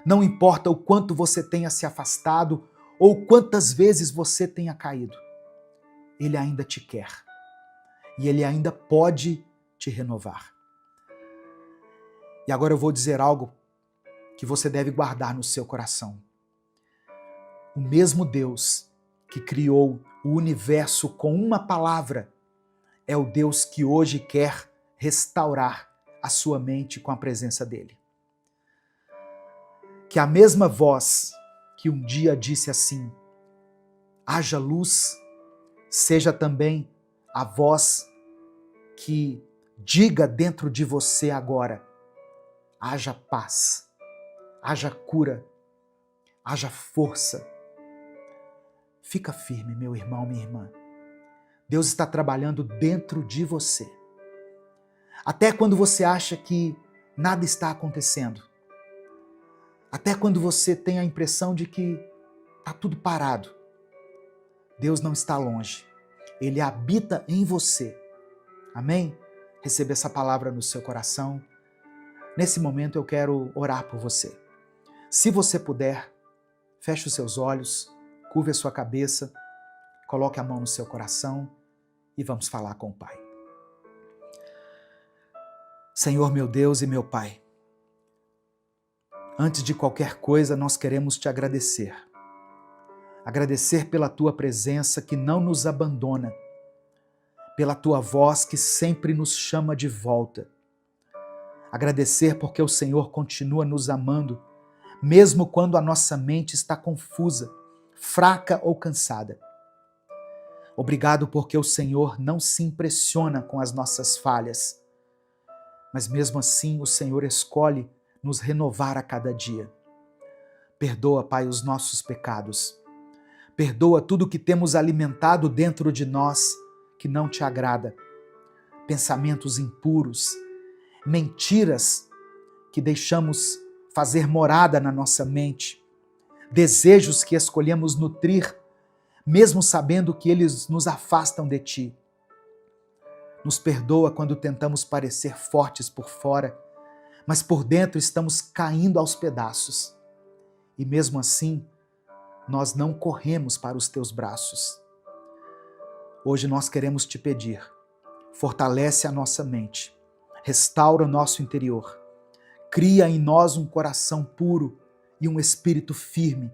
Não importa o quanto você tenha se afastado ou quantas vezes você tenha caído, Ele ainda te quer. E Ele ainda pode te renovar. E agora eu vou dizer algo que você deve guardar no seu coração. O mesmo Deus que criou o universo com uma palavra é o Deus que hoje quer restaurar a sua mente com a presença dele. Que a mesma voz que um dia disse assim: haja luz, seja também a voz que diga dentro de você agora: haja paz, haja cura, haja força. Fica firme, meu irmão, minha irmã. Deus está trabalhando dentro de você. Até quando você acha que nada está acontecendo. Até quando você tem a impressão de que está tudo parado. Deus não está longe. Ele habita em você. Amém? Receba essa palavra no seu coração. Nesse momento eu quero orar por você. Se você puder, feche os seus olhos, curve a sua cabeça, coloque a mão no seu coração e vamos falar com o Pai. Senhor, meu Deus e meu Pai, antes de qualquer coisa nós queremos te agradecer. Agradecer pela tua presença que não nos abandona, pela tua voz que sempre nos chama de volta. Agradecer porque o Senhor continua nos amando, mesmo quando a nossa mente está confusa, fraca ou cansada. Obrigado porque o Senhor não se impressiona com as nossas falhas, mas mesmo assim o Senhor escolhe nos renovar a cada dia. Perdoa, Pai, os nossos pecados. Perdoa tudo que temos alimentado dentro de nós que não te agrada. Pensamentos impuros, mentiras que deixamos fazer morada na nossa mente, desejos que escolhemos nutrir, mesmo sabendo que eles nos afastam de ti. Nos perdoa quando tentamos parecer fortes por fora, mas por dentro estamos caindo aos pedaços. E mesmo assim, nós não corremos para os teus braços. Hoje nós queremos te pedir, fortalece a nossa mente, restaura o nosso interior, cria em nós um coração puro e um espírito firme.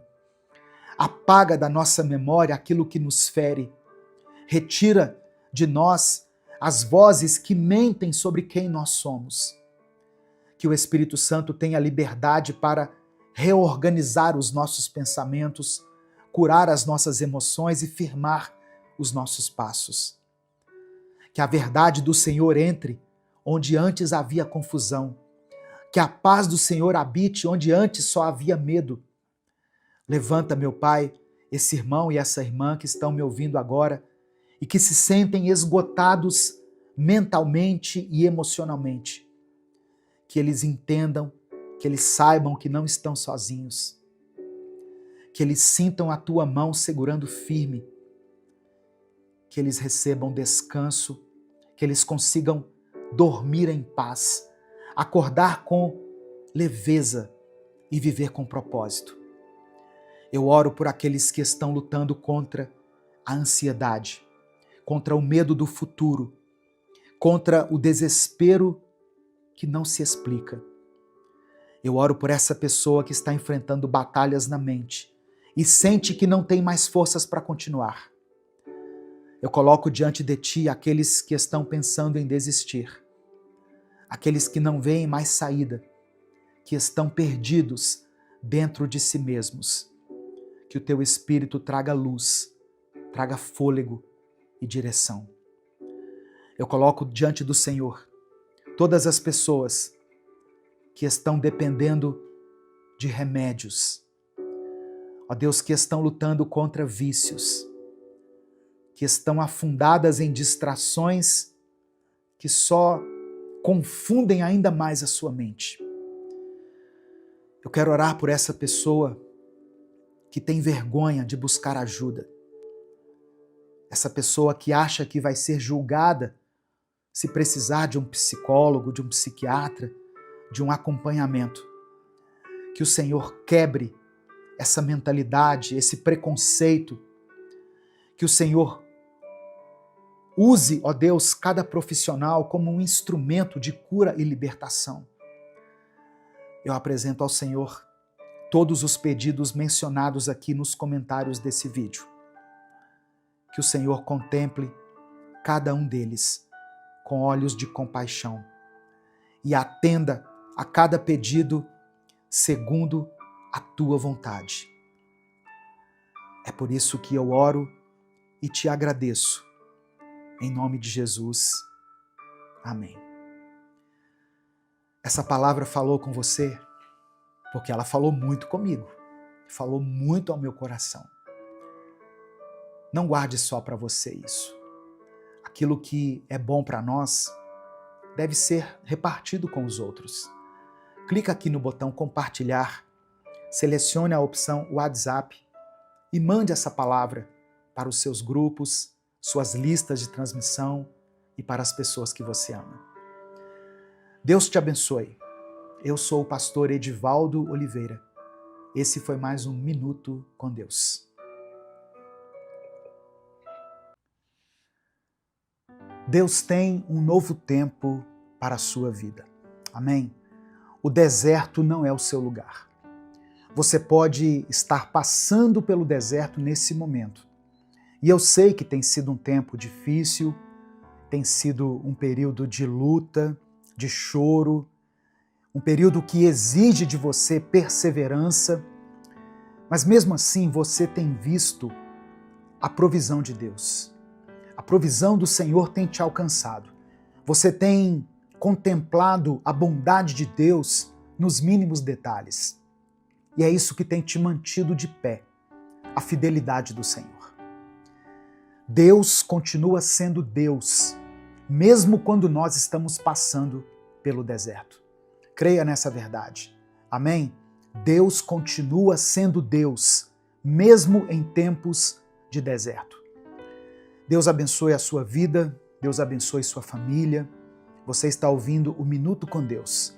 Apaga da nossa memória aquilo que nos fere. Retira de nós as vozes que mentem sobre quem nós somos. Que o Espírito Santo tenha liberdade para reorganizar os nossos pensamentos, curar as nossas emoções e firmar os nossos passos. Que a verdade do Senhor entre onde antes havia confusão. Que a paz do Senhor habite onde antes só havia medo. Levanta, meu Pai, esse irmão e essa irmã que estão me ouvindo agora e que se sentem esgotados mentalmente e emocionalmente. Que eles entendam, que eles saibam que não estão sozinhos. Que eles sintam a tua mão segurando firme. Que eles recebam descanso, que eles consigam dormir em paz, acordar com leveza e viver com propósito. Eu oro por aqueles que estão lutando contra a ansiedade, contra o medo do futuro, contra o desespero que não se explica. Eu oro por essa pessoa que está enfrentando batalhas na mente e sente que não tem mais forças para continuar. Eu coloco diante de ti aqueles que estão pensando em desistir, aqueles que não veem mais saída, que estão perdidos dentro de si mesmos. Que o teu Espírito traga luz, traga fôlego e direção. Eu coloco diante do Senhor todas as pessoas que estão dependendo de remédios. Ó Deus, que estão lutando contra vícios, que estão afundadas em distrações que só confundem ainda mais a sua mente. Eu quero orar por essa pessoa que tem vergonha de buscar ajuda. Essa pessoa que acha que vai ser julgada se precisar de um psicólogo, de um psiquiatra, de um acompanhamento. Que o Senhor quebre essa mentalidade, esse preconceito. Que o Senhor use, ó Deus, cada profissional como um instrumento de cura e libertação. Eu apresento ao Senhor todos os pedidos mencionados aqui nos comentários desse vídeo. Que o Senhor contemple cada um deles com olhos de compaixão e atenda a cada pedido segundo a tua vontade. É por isso que eu oro e te agradeço. Em nome de Jesus. Amém. Essa palavra falou com você porque ela falou muito comigo, falou muito ao meu coração. Não guarde só para você isso. Aquilo que é bom para nós deve ser repartido com os outros. Clica aqui no botão compartilhar, selecione a opção WhatsApp e mande essa palavra para os seus grupos, suas listas de transmissão e para as pessoas que você ama. Deus te abençoe. Eu sou o pastor Edivaldo Oliveira. Esse foi mais um Minuto com Deus. Deus tem um novo tempo para a sua vida. Amém? O deserto não é o seu lugar. Você pode estar passando pelo deserto nesse momento. E eu sei que tem sido um tempo difícil, tem sido um período de luta, de choro, um período que exige de você perseverança, mas mesmo assim você tem visto a provisão de Deus. A provisão do Senhor tem te alcançado. Você tem contemplado a bondade de Deus nos mínimos detalhes. E é isso que tem te mantido de pé, a fidelidade do Senhor. Deus continua sendo Deus, mesmo quando nós estamos passando pelo deserto. Creia nessa verdade. Amém? Deus continua sendo Deus, mesmo em tempos de deserto. Deus abençoe a sua vida, Deus abençoe sua família. Você está ouvindo o Minuto com Deus.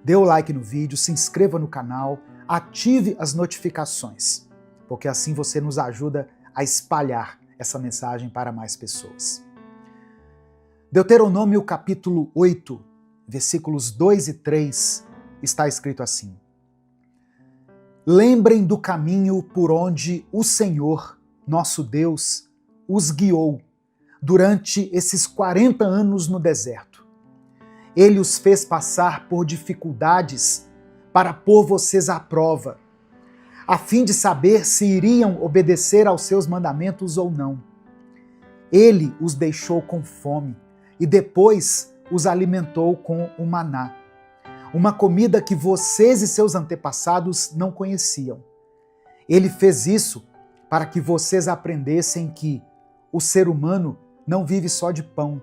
Dê o like no vídeo, se inscreva no canal, ative as notificações, porque assim você nos ajuda a espalhar essa mensagem para mais pessoas. Deuteronômio capítulo 8, versículos 2 e 3, está escrito assim: Lembrem do caminho por onde o Senhor, nosso Deus, os guiou durante esses 40 anos no deserto. Ele os fez passar por dificuldades para pôr vocês à prova, a fim de saber se iriam obedecer aos seus mandamentos ou não. Ele os deixou com fome e depois os alimentou com o maná, uma comida que vocês e seus antepassados não conheciam. Ele fez isso para que vocês aprendessem que o ser humano não vive só de pão,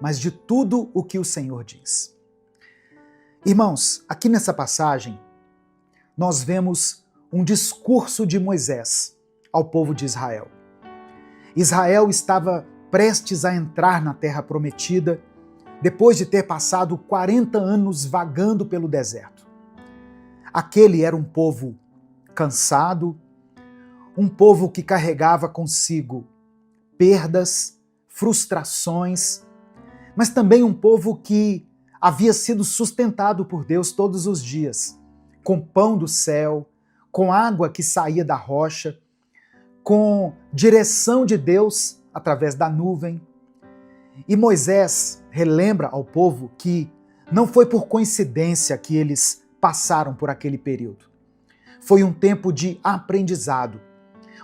mas de tudo o que o Senhor diz. Irmãos, aqui nessa passagem, nós vemos um discurso de Moisés ao povo de Israel. Israel estava prestes a entrar na Terra Prometida, depois de ter passado 40 anos vagando pelo deserto. Aquele era um povo cansado, um povo que carregava consigo perdas, frustrações, mas também um povo que havia sido sustentado por Deus todos os dias, com pão do céu, com água que saía da rocha, com direção de Deus através da nuvem. E Moisés relembra ao povo que não foi por coincidência que eles passaram por aquele período. Foi um tempo de aprendizado,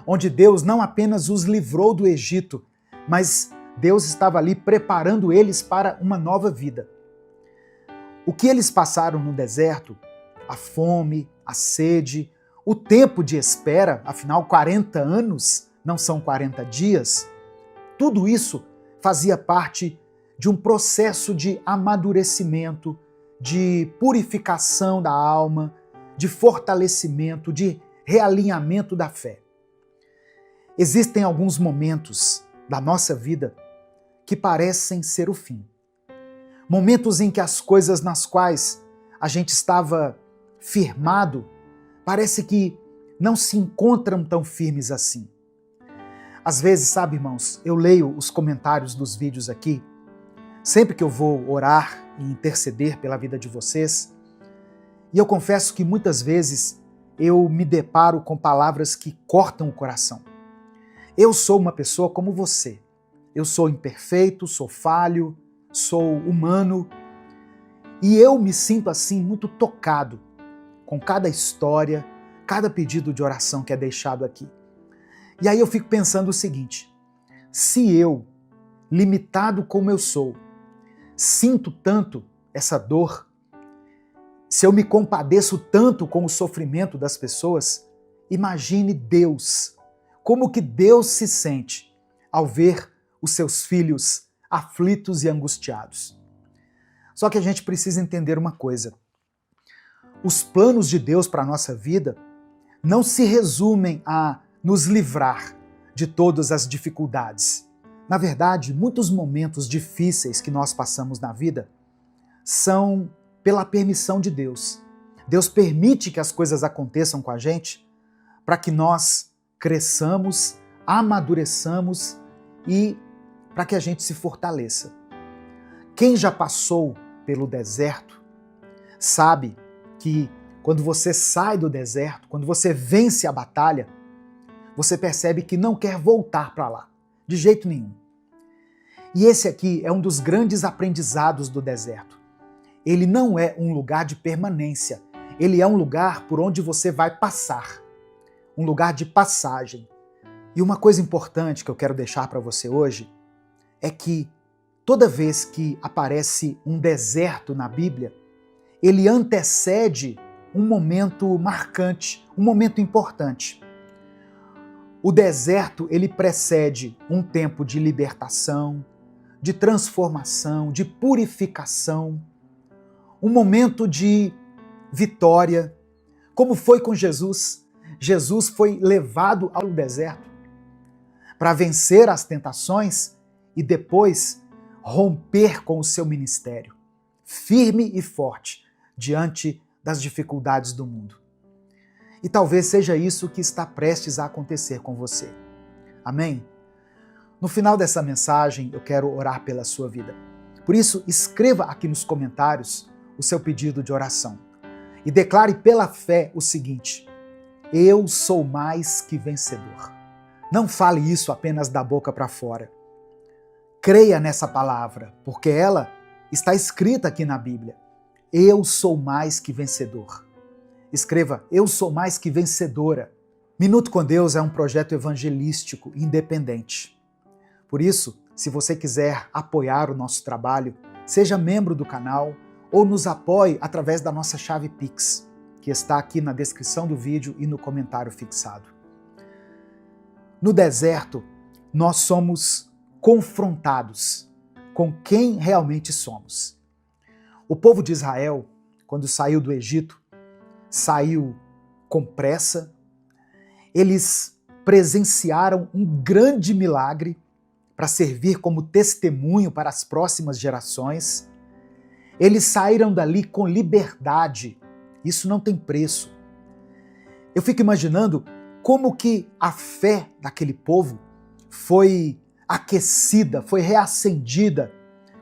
onde Deus não apenas os livrou do Egito, mas Deus estava ali preparando eles para uma nova vida. O que eles passaram no deserto, a fome, a sede, o tempo de espera, afinal 40 anos não são 40 dias, tudo isso fazia parte de um processo de amadurecimento, de purificação da alma, de fortalecimento, de realinhamento da fé. Existem alguns momentos da nossa vida que parecem ser o fim. Momentos em que as coisas nas quais a gente estava firmado parece que não se encontram tão firmes assim. Às vezes, sabe, irmãos, eu leio os comentários dos vídeos aqui, sempre que eu vou orar e interceder pela vida de vocês, e eu confesso que muitas vezes eu me deparo com palavras que cortam o coração. Eu sou uma pessoa como você. Eu sou imperfeito, sou falho, sou humano, e eu me sinto assim muito tocado com cada história, cada pedido de oração que é deixado aqui. E aí eu fico pensando o seguinte: se eu, limitado como eu sou, sinto tanto essa dor, se eu me compadeço tanto com o sofrimento das pessoas, imagine Deus, como que Deus se sente ao ver os seus filhos aflitos e angustiados. Só que a gente precisa entender uma coisa: os planos de Deus para a nossa vida não se resumem a nos livrar de todas as dificuldades. Na verdade, muitos momentos difíceis que nós passamos na vida são pela permissão de Deus. Deus permite que as coisas aconteçam com a gente para que nós cresçamos, amadureçamos e para que a gente se fortaleça. Quem já passou pelo deserto sabe que quando você sai do deserto, quando você vence a batalha, você percebe que não quer voltar para lá, de jeito nenhum. E esse aqui é um dos grandes aprendizados do deserto. Ele não é um lugar de permanência, ele é um lugar por onde você vai passar, um lugar de passagem. E uma coisa importante que eu quero deixar para você hoje é que toda vez que aparece um deserto na Bíblia, ele antecede um momento marcante, um momento importante. O deserto, ele precede um tempo de libertação, de transformação, de purificação, um momento de vitória, como foi com Jesus. Jesus foi levado ao deserto para vencer as tentações e depois romper com o seu ministério, firme e forte diante das dificuldades do mundo. E talvez seja isso que está prestes a acontecer com você. Amém? No final dessa mensagem, eu quero orar pela sua vida. Por isso, escreva aqui nos comentários o seu pedido de oração e declare pela fé o seguinte: eu sou mais que vencedor. Não fale isso apenas da boca para fora. Creia nessa palavra, porque ela está escrita aqui na Bíblia. Eu sou mais que vencedor. Escreva: eu sou mais que vencedora. Minuto com Deus é um projeto evangelístico independente. Por isso, se você quiser apoiar o nosso trabalho, seja membro do canal ou nos apoie através da nossa chave Pix, que está aqui na descrição do vídeo e no comentário fixado. No deserto, nós somos confrontados com quem realmente somos. O povo de Israel, quando saiu do Egito, saiu com pressa. Eles presenciaram um grande milagre para servir como testemunho para as próximas gerações. Eles saíram dali com liberdade. Isso não tem preço. Eu fico imaginando como que a fé daquele povo foi aquecida, foi reacendida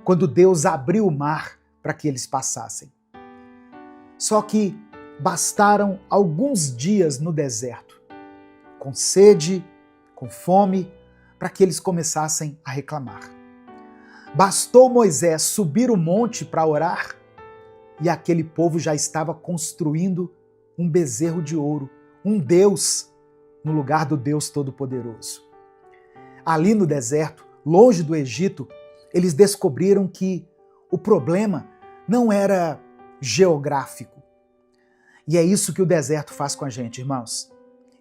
quando Deus abriu o mar para que eles passassem. Só que bastaram alguns dias no deserto, com sede, com fome, para que eles começassem a reclamar. Bastou Moisés subir o monte para orar e aquele povo já estava construindo um bezerro de ouro, um Deus no lugar do Deus Todo-Poderoso. Ali no deserto, longe do Egito, eles descobriram que o problema não era geográfico. E é isso que o deserto faz com a gente, irmãos.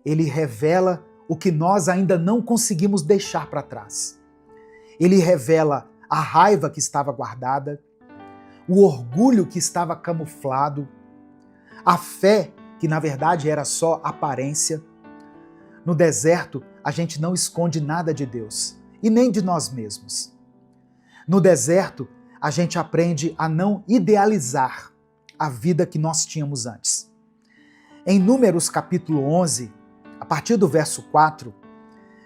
Ele revela o que nós ainda não conseguimos deixar para trás. Ele revela a raiva que estava guardada, o orgulho que estava camuflado, a fé que na verdade era só aparência. No deserto, a gente não esconde nada de Deus e nem de nós mesmos. No deserto, a gente aprende a não idealizar a vida que nós tínhamos antes. Em Números capítulo 11, a partir do verso 4,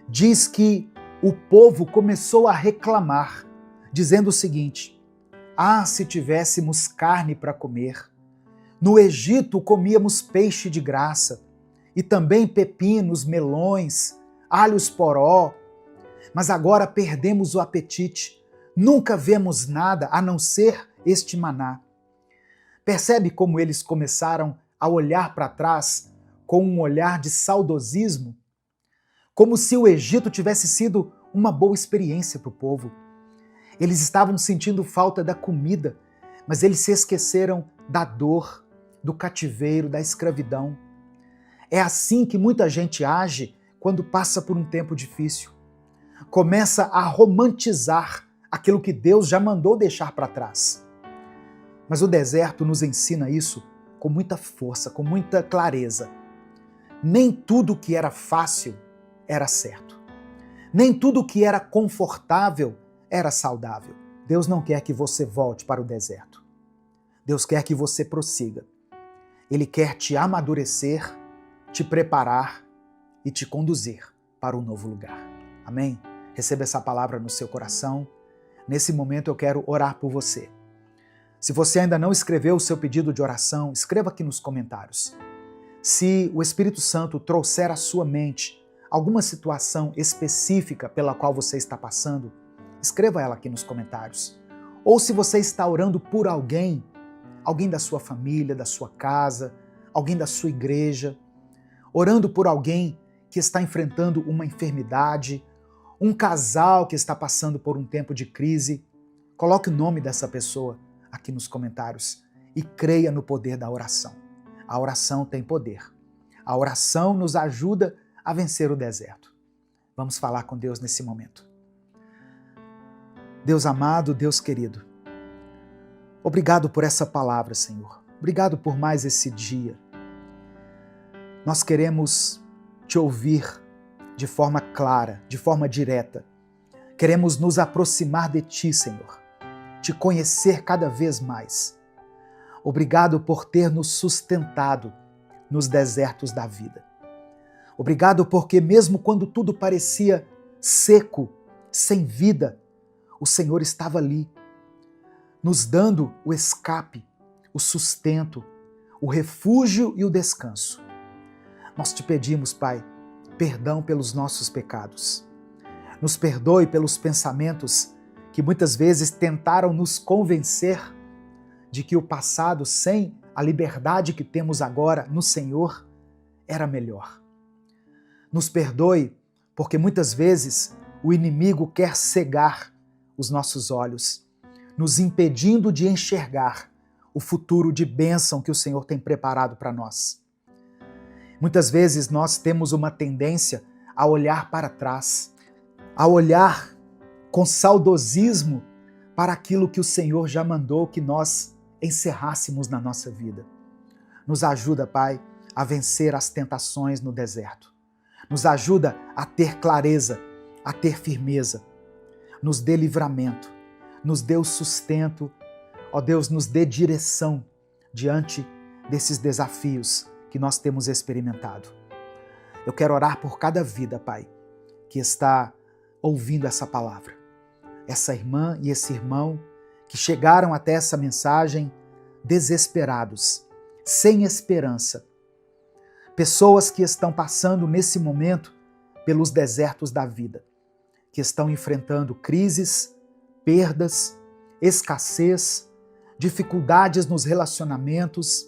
diz que o povo começou a reclamar, dizendo o seguinte: ah, se tivéssemos carne para comer! No Egito comíamos peixe de graça, e também pepinos, melões, alhos poró, mas agora perdemos o apetite, nunca vemos nada a não ser este maná. Percebe como eles começaram a olhar para trás com um olhar de saudosismo? Como se o Egito tivesse sido uma boa experiência para o povo. Eles estavam sentindo falta da comida, mas eles se esqueceram da dor, do cativeiro, da escravidão. É assim que muita gente age quando passa por um tempo difícil. Começa a romantizar aquilo que Deus já mandou deixar para trás. Mas o deserto nos ensina isso com muita força, com muita clareza. Nem tudo que era fácil era certo. Nem tudo que era confortável era saudável. Deus não quer que você volte para o deserto. Deus quer que você prossiga. Ele quer te amadurecer, te preparar e te conduzir para um novo lugar. Amém? Receba essa palavra no seu coração. Nesse momento eu quero orar por você. Se você ainda não escreveu o seu pedido de oração, escreva aqui nos comentários. Se o Espírito Santo trouxer à sua mente alguma situação específica pela qual você está passando, escreva ela aqui nos comentários. Ou se você está orando por alguém da sua família, da sua casa, alguém da sua igreja, orando por alguém que está enfrentando uma enfermidade, um casal que está passando por um tempo de crise, coloque o nome dessa pessoa aqui nos comentários e creia no poder da oração. A oração tem poder. A oração nos ajuda a vencer o deserto. Vamos falar com Deus nesse momento. Deus amado, Deus querido, obrigado por essa palavra, Senhor. Obrigado por mais esse dia. Nós queremos te ouvir de forma clara, de forma direta. Queremos nos aproximar de ti, Senhor. Te conhecer cada vez mais. Obrigado por ter nos sustentado nos desertos da vida. Obrigado porque mesmo quando tudo parecia seco, sem vida, o Senhor estava ali, nos dando o escape, o sustento, o refúgio e o descanso. Nós te pedimos, Pai, perdão pelos nossos pecados. Nos perdoe pelos pensamentos que muitas vezes tentaram nos convencer de que o passado, sem a liberdade que temos agora no Senhor, era melhor. Nos perdoe porque muitas vezes o inimigo quer cegar os nossos olhos, nos impedindo de enxergar o futuro de bênção que o Senhor tem preparado para nós. Muitas vezes nós temos uma tendência a olhar para trás, a olhar com saudosismo para aquilo que o Senhor já mandou que nós encerrássemos na nossa vida. Nos ajuda, Pai, a vencer as tentações no deserto. Nos ajuda a ter clareza, a ter firmeza. Nos dê livramento, nos dê o sustento. Ó Deus, nos dê direção diante desses desafios que nós temos experimentado. Eu quero orar por cada vida, Pai, que está ouvindo essa palavra. Essa irmã e esse irmão que chegaram até essa mensagem desesperados, sem esperança. Pessoas que estão passando nesse momento pelos desertos da vida, que estão enfrentando crises, perdas, escassez, dificuldades nos relacionamentos,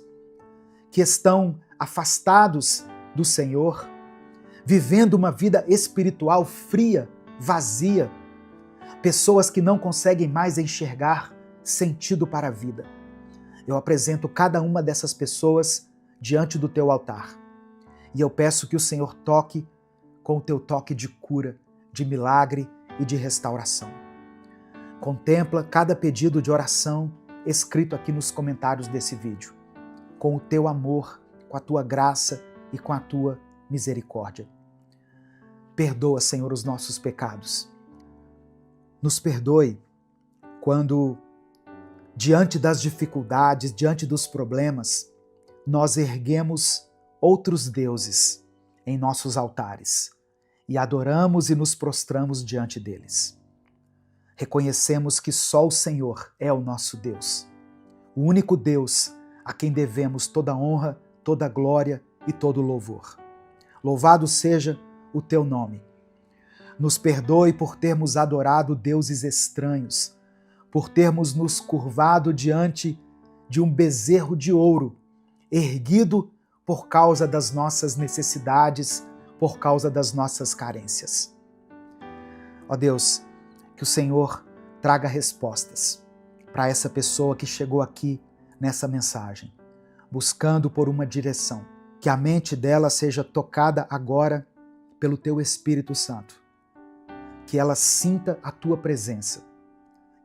que estão afastados do Senhor, vivendo uma vida espiritual fria, vazia, pessoas que não conseguem mais enxergar sentido para a vida. Eu apresento cada uma dessas pessoas diante do teu altar e eu peço que o Senhor toque com o teu toque de cura, de milagre e de restauração. Contempla cada pedido de oração escrito aqui nos comentários desse vídeo, com o teu amor, com a tua graça e com a tua misericórdia. Perdoa, Senhor, os nossos pecados. Nos perdoe quando, diante das dificuldades, diante dos problemas, nós erguemos outros deuses em nossos altares e adoramos e nos prostramos diante deles. Reconhecemos que só o Senhor é o nosso Deus, o único Deus a quem devemos toda honra, toda glória e todo louvor. Louvado seja o teu nome. Nos perdoe por termos adorado deuses estranhos, por termos nos curvado diante de um bezerro de ouro, erguido por causa das nossas necessidades, por causa das nossas carências. Ó Deus, que o Senhor traga respostas para essa pessoa que chegou aqui nessa mensagem, buscando por uma direção, que a mente dela seja tocada agora pelo teu Espírito Santo, que ela sinta a tua presença,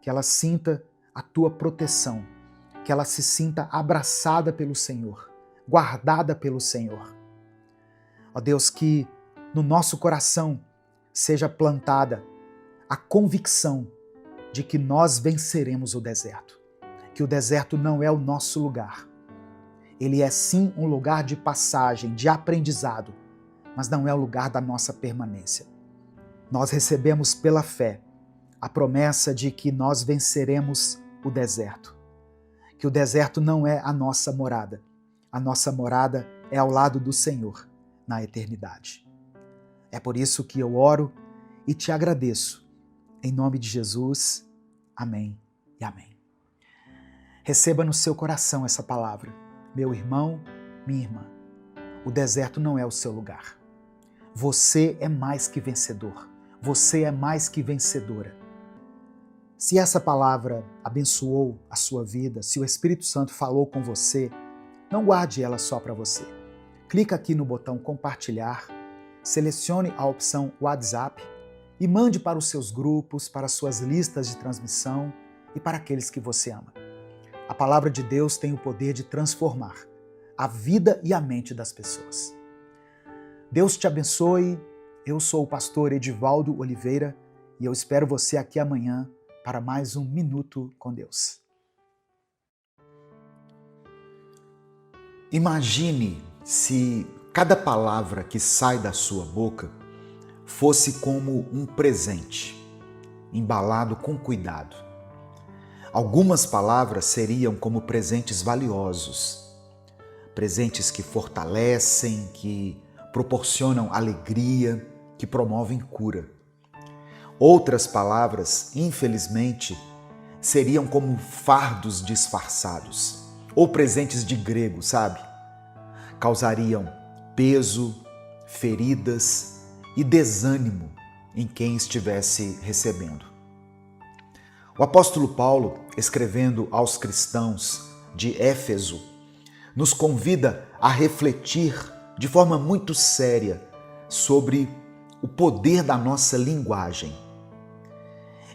que ela sinta a tua proteção, que ela se sinta abraçada pelo Senhor, guardada pelo Senhor. Ó Deus, que no nosso coração seja plantada a convicção de que nós venceremos o deserto, que o deserto não é o nosso lugar. Ele é sim um lugar de passagem, de aprendizado, mas não é o lugar da nossa permanência. Nós recebemos pela fé a promessa de que nós venceremos o deserto, que o deserto não é a nossa morada é ao lado do Senhor na eternidade. É por isso que eu oro e te agradeço. Em nome de Jesus, amém e amém. Receba no seu coração essa palavra. Meu irmão, minha irmã, o deserto não é o seu lugar. Você é mais que vencedor. Você é mais que vencedora. Se essa palavra abençoou a sua vida, se o Espírito Santo falou com você, não guarde ela só para você. Clica aqui no botão compartilhar, selecione a opção WhatsApp e mande para os seus grupos, para as suas listas de transmissão e para aqueles que você ama. A palavra de Deus tem o poder de transformar a vida e a mente das pessoas. Deus te abençoe. Eu sou o pastor Edivaldo Oliveira e eu espero você aqui amanhã para mais um Minuto com Deus. Imagine se cada palavra que sai da sua boca fosse como um presente. embalado com cuidado. Algumas palavras seriam como presentes valiosos, presentes que fortalecem, que proporcionam alegria, que promovem cura. Outras palavras, infelizmente, seriam como fardos disfarçados, ou presentes de grego, sabe? Causariam peso, feridas e desânimo em quem estivesse recebendo. O apóstolo Paulo, escrevendo aos cristãos de Éfeso, nos convida a refletir de forma muito séria sobre o poder da nossa linguagem.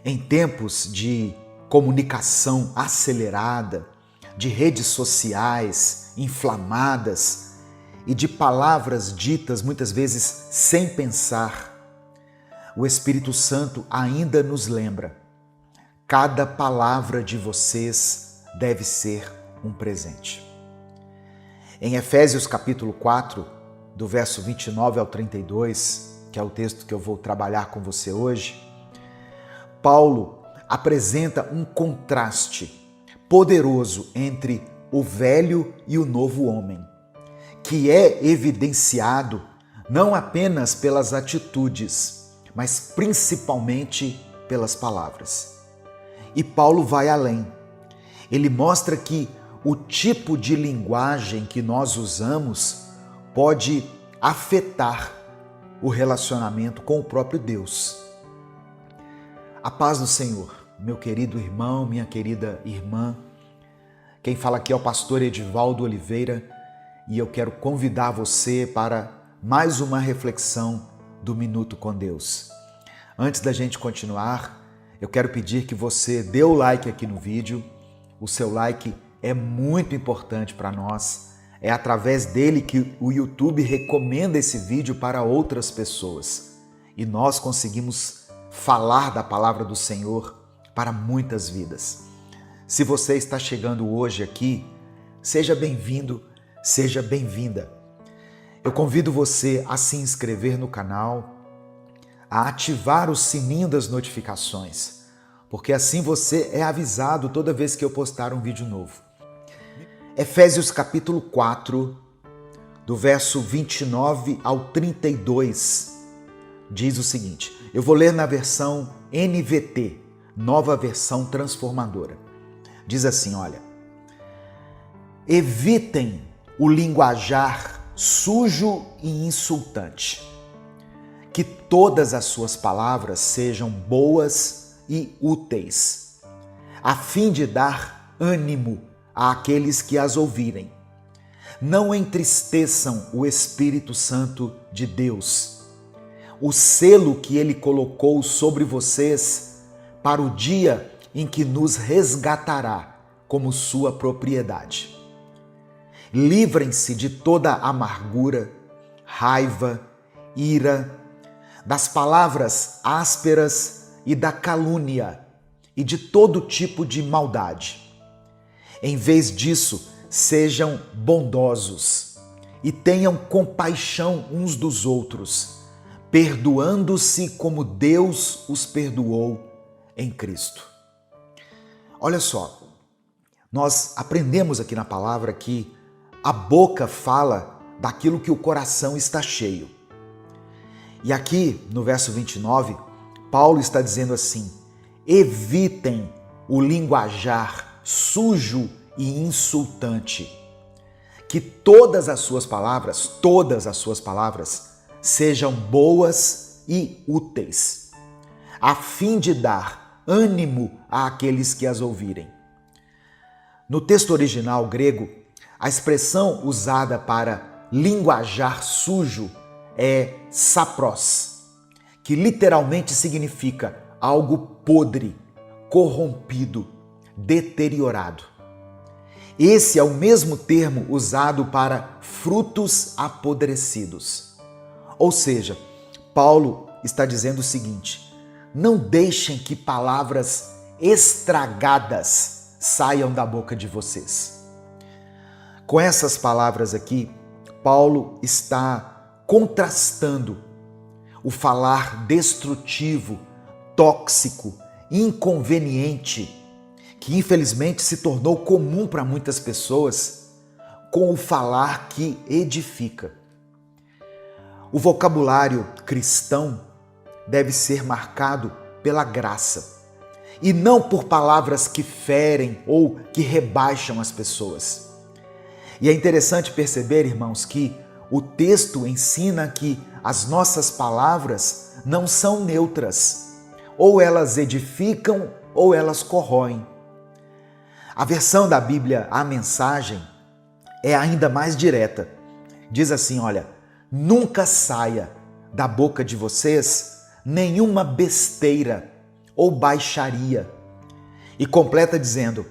Em tempos de comunicação acelerada, de redes sociais inflamadas e de palavras ditas muitas vezes sem pensar, o Espírito Santo ainda nos lembra: cada palavra de vocês deve ser um presente. Em Efésios capítulo 4, do verso 29 ao 32, que é o texto que eu vou trabalhar com você hoje, Paulo apresenta um contraste poderoso entre o velho e o novo homem, que é evidenciado não apenas pelas atitudes, mas principalmente pelas palavras. E Paulo vai além. Ele mostra que o tipo de linguagem que nós usamos pode afetar o relacionamento com o próprio Deus. A paz do Senhor, meu querido irmão, minha querida irmã. Quem fala aqui é o pastor Edivaldo Oliveira e eu quero convidar você para mais uma reflexão do Minuto com Deus. Antes da gente continuar, eu quero pedir que você dê o like aqui no vídeo. O seu like é muito importante para nós. É através dele que o YouTube recomenda esse vídeo para outras pessoas. E nós conseguimos falar da palavra do Senhor para muitas vidas. Se você está chegando hoje aqui, seja bem-vindo, seja bem-vinda. Eu convido você a se inscrever no canal, a ativar o sininho das notificações, porque assim você é avisado toda vez que eu postar um vídeo novo. Efésios capítulo 4, do verso 29 ao 32, diz o seguinte, eu vou ler na versão NVT, Nova Versão Transformadora. Diz assim, olha, evitem o linguajar sujo e insultante, que todas as suas palavras sejam boas e úteis, a fim de dar ânimo àqueles que as ouvirem. Não entristeçam o Espírito Santo de Deus, o selo que ele colocou sobre vocês para o dia em que nos resgatará como sua propriedade. Livrem-se de toda amargura, raiva, ira, das palavras ásperas e da calúnia e de todo tipo de maldade. Em vez disso, sejam bondosos e tenham compaixão uns dos outros, perdoando-se como Deus os perdoou em Cristo. Olha só, nós aprendemos aqui na palavra que a boca fala daquilo que o coração está cheio. E aqui no verso 29, Paulo está dizendo assim, evitem o linguajar sujo e insultante, que todas as suas palavras sejam boas e úteis, a fim de dar ânimo àqueles que as ouvirem. No texto original grego, a expressão usada para linguajar sujo é sapros, que literalmente significa algo podre, corrompido, deteriorado. Esse é o mesmo termo usado para frutos apodrecidos. Ou seja, Paulo está dizendo o seguinte, não deixem que palavras estragadas saiam da boca de vocês. Com essas palavras aqui, Paulo está contrastando o falar destrutivo, tóxico inconveniente que infelizmente se tornou comum para muitas pessoas com o falar que edifica. O vocabulário cristão deve ser marcado pela graça e não por palavras que ferem ou que rebaixam as pessoas. E é interessante perceber, irmãos, que o texto ensina que as nossas palavras não são neutras. Ou elas edificam ou elas corroem. A versão da Bíblia, a Mensagem, é ainda mais direta. Diz assim, olha, nunca saia da boca de vocês nenhuma besteira ou baixaria. E completa dizendo,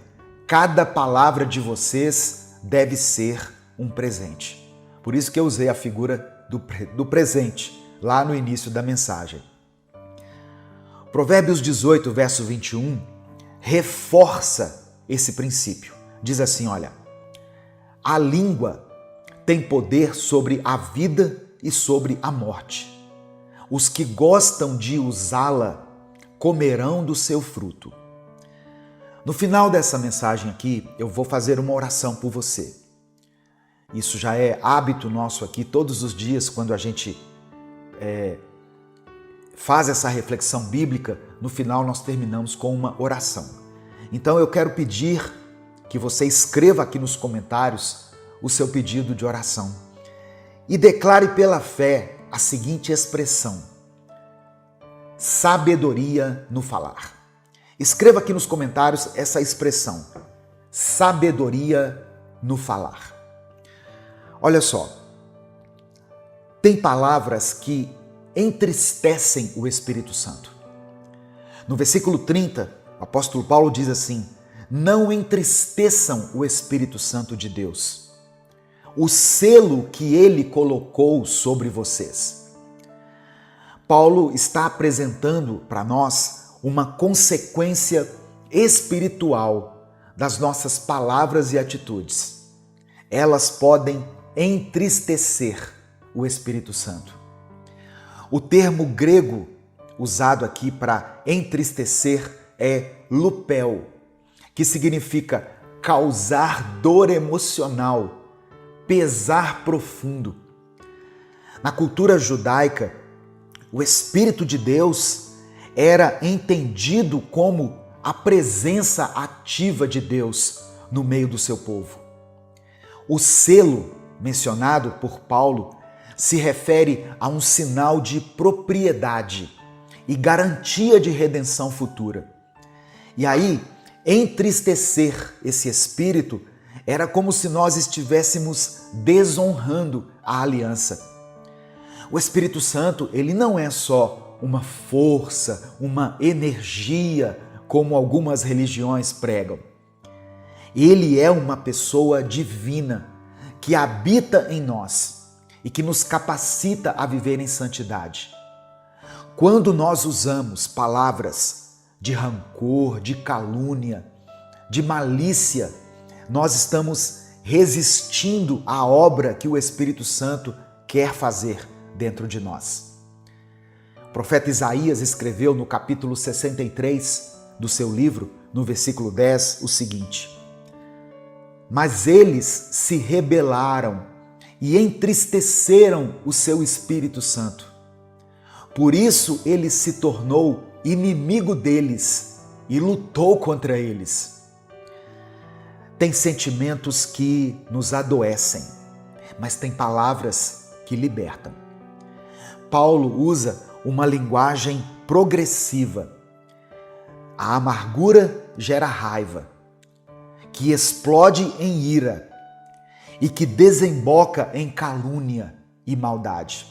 cada palavra de vocês deve ser um presente. Por isso que eu usei a figura do presente lá no início da mensagem. Provérbios 18, verso 21, reforça esse princípio. Diz assim, olha, a língua tem poder sobre a vida e sobre a morte. Os que gostam de usá-la comerão do seu fruto. No final dessa mensagem aqui, eu vou fazer uma oração por você. Isso já é hábito nosso aqui, todos os dias, quando a gente faz essa reflexão bíblica, no final nós terminamos com uma oração. Então eu quero pedir que você escreva aqui nos comentários o seu pedido de oração e declare pela fé a seguinte expressão: sabedoria no falar. Escreva aqui nos comentários essa expressão, sabedoria no falar. Olha só, tem palavras que entristecem o Espírito Santo. No versículo 30, o apóstolo Paulo diz assim, não entristeçam o Espírito Santo de Deus, o selo que ele colocou sobre vocês. Paulo está apresentando para nós uma consequência espiritual das nossas palavras e atitudes. Elas podem entristecer o Espírito Santo. O termo grego usado aqui para entristecer é lupel, que significa causar dor emocional, pesar profundo. Na cultura judaica, o Espírito de Deus era entendido como a presença ativa de Deus no meio do seu povo. O selo mencionado por Paulo se refere a um sinal de propriedade e garantia de redenção futura. E aí, entristecer esse espírito era como se nós estivéssemos desonrando a aliança. O Espírito Santo, ele não é só uma força, uma energia, como algumas religiões pregam. Ele é uma pessoa divina que habita em nós e que nos capacita a viver em santidade. Quando nós usamos palavras de rancor, de calúnia, de malícia, nós estamos resistindo à obra que o Espírito Santo quer fazer dentro de nós. O profeta Isaías escreveu no capítulo 63 do seu livro, no versículo 10, o seguinte: mas eles se rebelaram e entristeceram o seu Espírito Santo. Por isso ele se tornou inimigo deles e lutou contra eles. Tem sentimentos que nos adoecem, mas tem palavras que libertam. Paulo usa uma linguagem progressiva. A amargura gera raiva, que explode em ira e que desemboca em calúnia e maldade.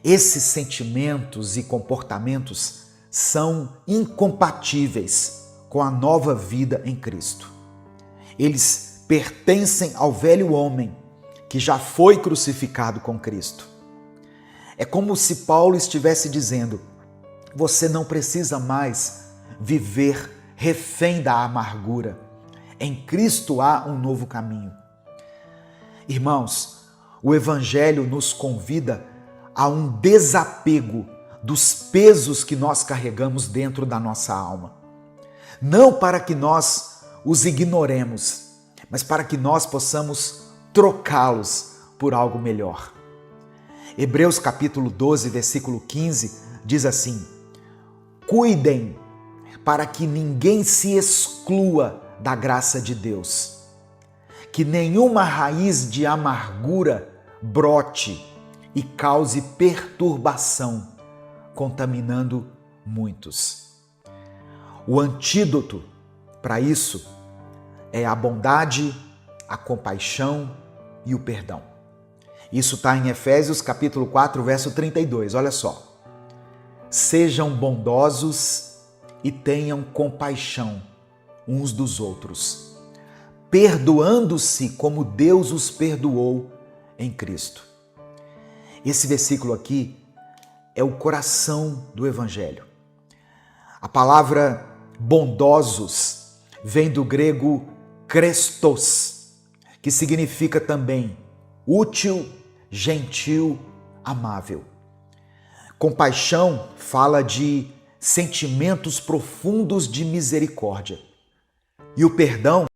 Esses sentimentos e comportamentos são incompatíveis com a nova vida em Cristo. Eles pertencem ao velho homem que já foi crucificado com Cristo. É como se Paulo estivesse dizendo: você não precisa mais viver refém da amargura. Em Cristo há um novo caminho. Irmãos, o Evangelho nos convida a um desapego dos pesos que nós carregamos dentro da nossa alma. Não para que nós os ignoremos, mas para que nós possamos trocá-los por algo melhor. Hebreus capítulo 12, versículo 15 diz assim: cuidem para que ninguém se exclua da graça de Deus, que nenhuma raiz de amargura brote e cause perturbação, contaminando muitos. O antídoto para isso é a bondade, a compaixão e o perdão. Isso está em Efésios capítulo 4, verso 32. Olha só. Sejam bondosos e tenham compaixão uns dos outros, perdoando-se como Deus os perdoou em Cristo. Esse versículo aqui é o coração do Evangelho. A palavra bondosos vem do grego krestos, que significa também útil, gentil, amável. Compaixão fala de sentimentos profundos de misericórdia. E o perdão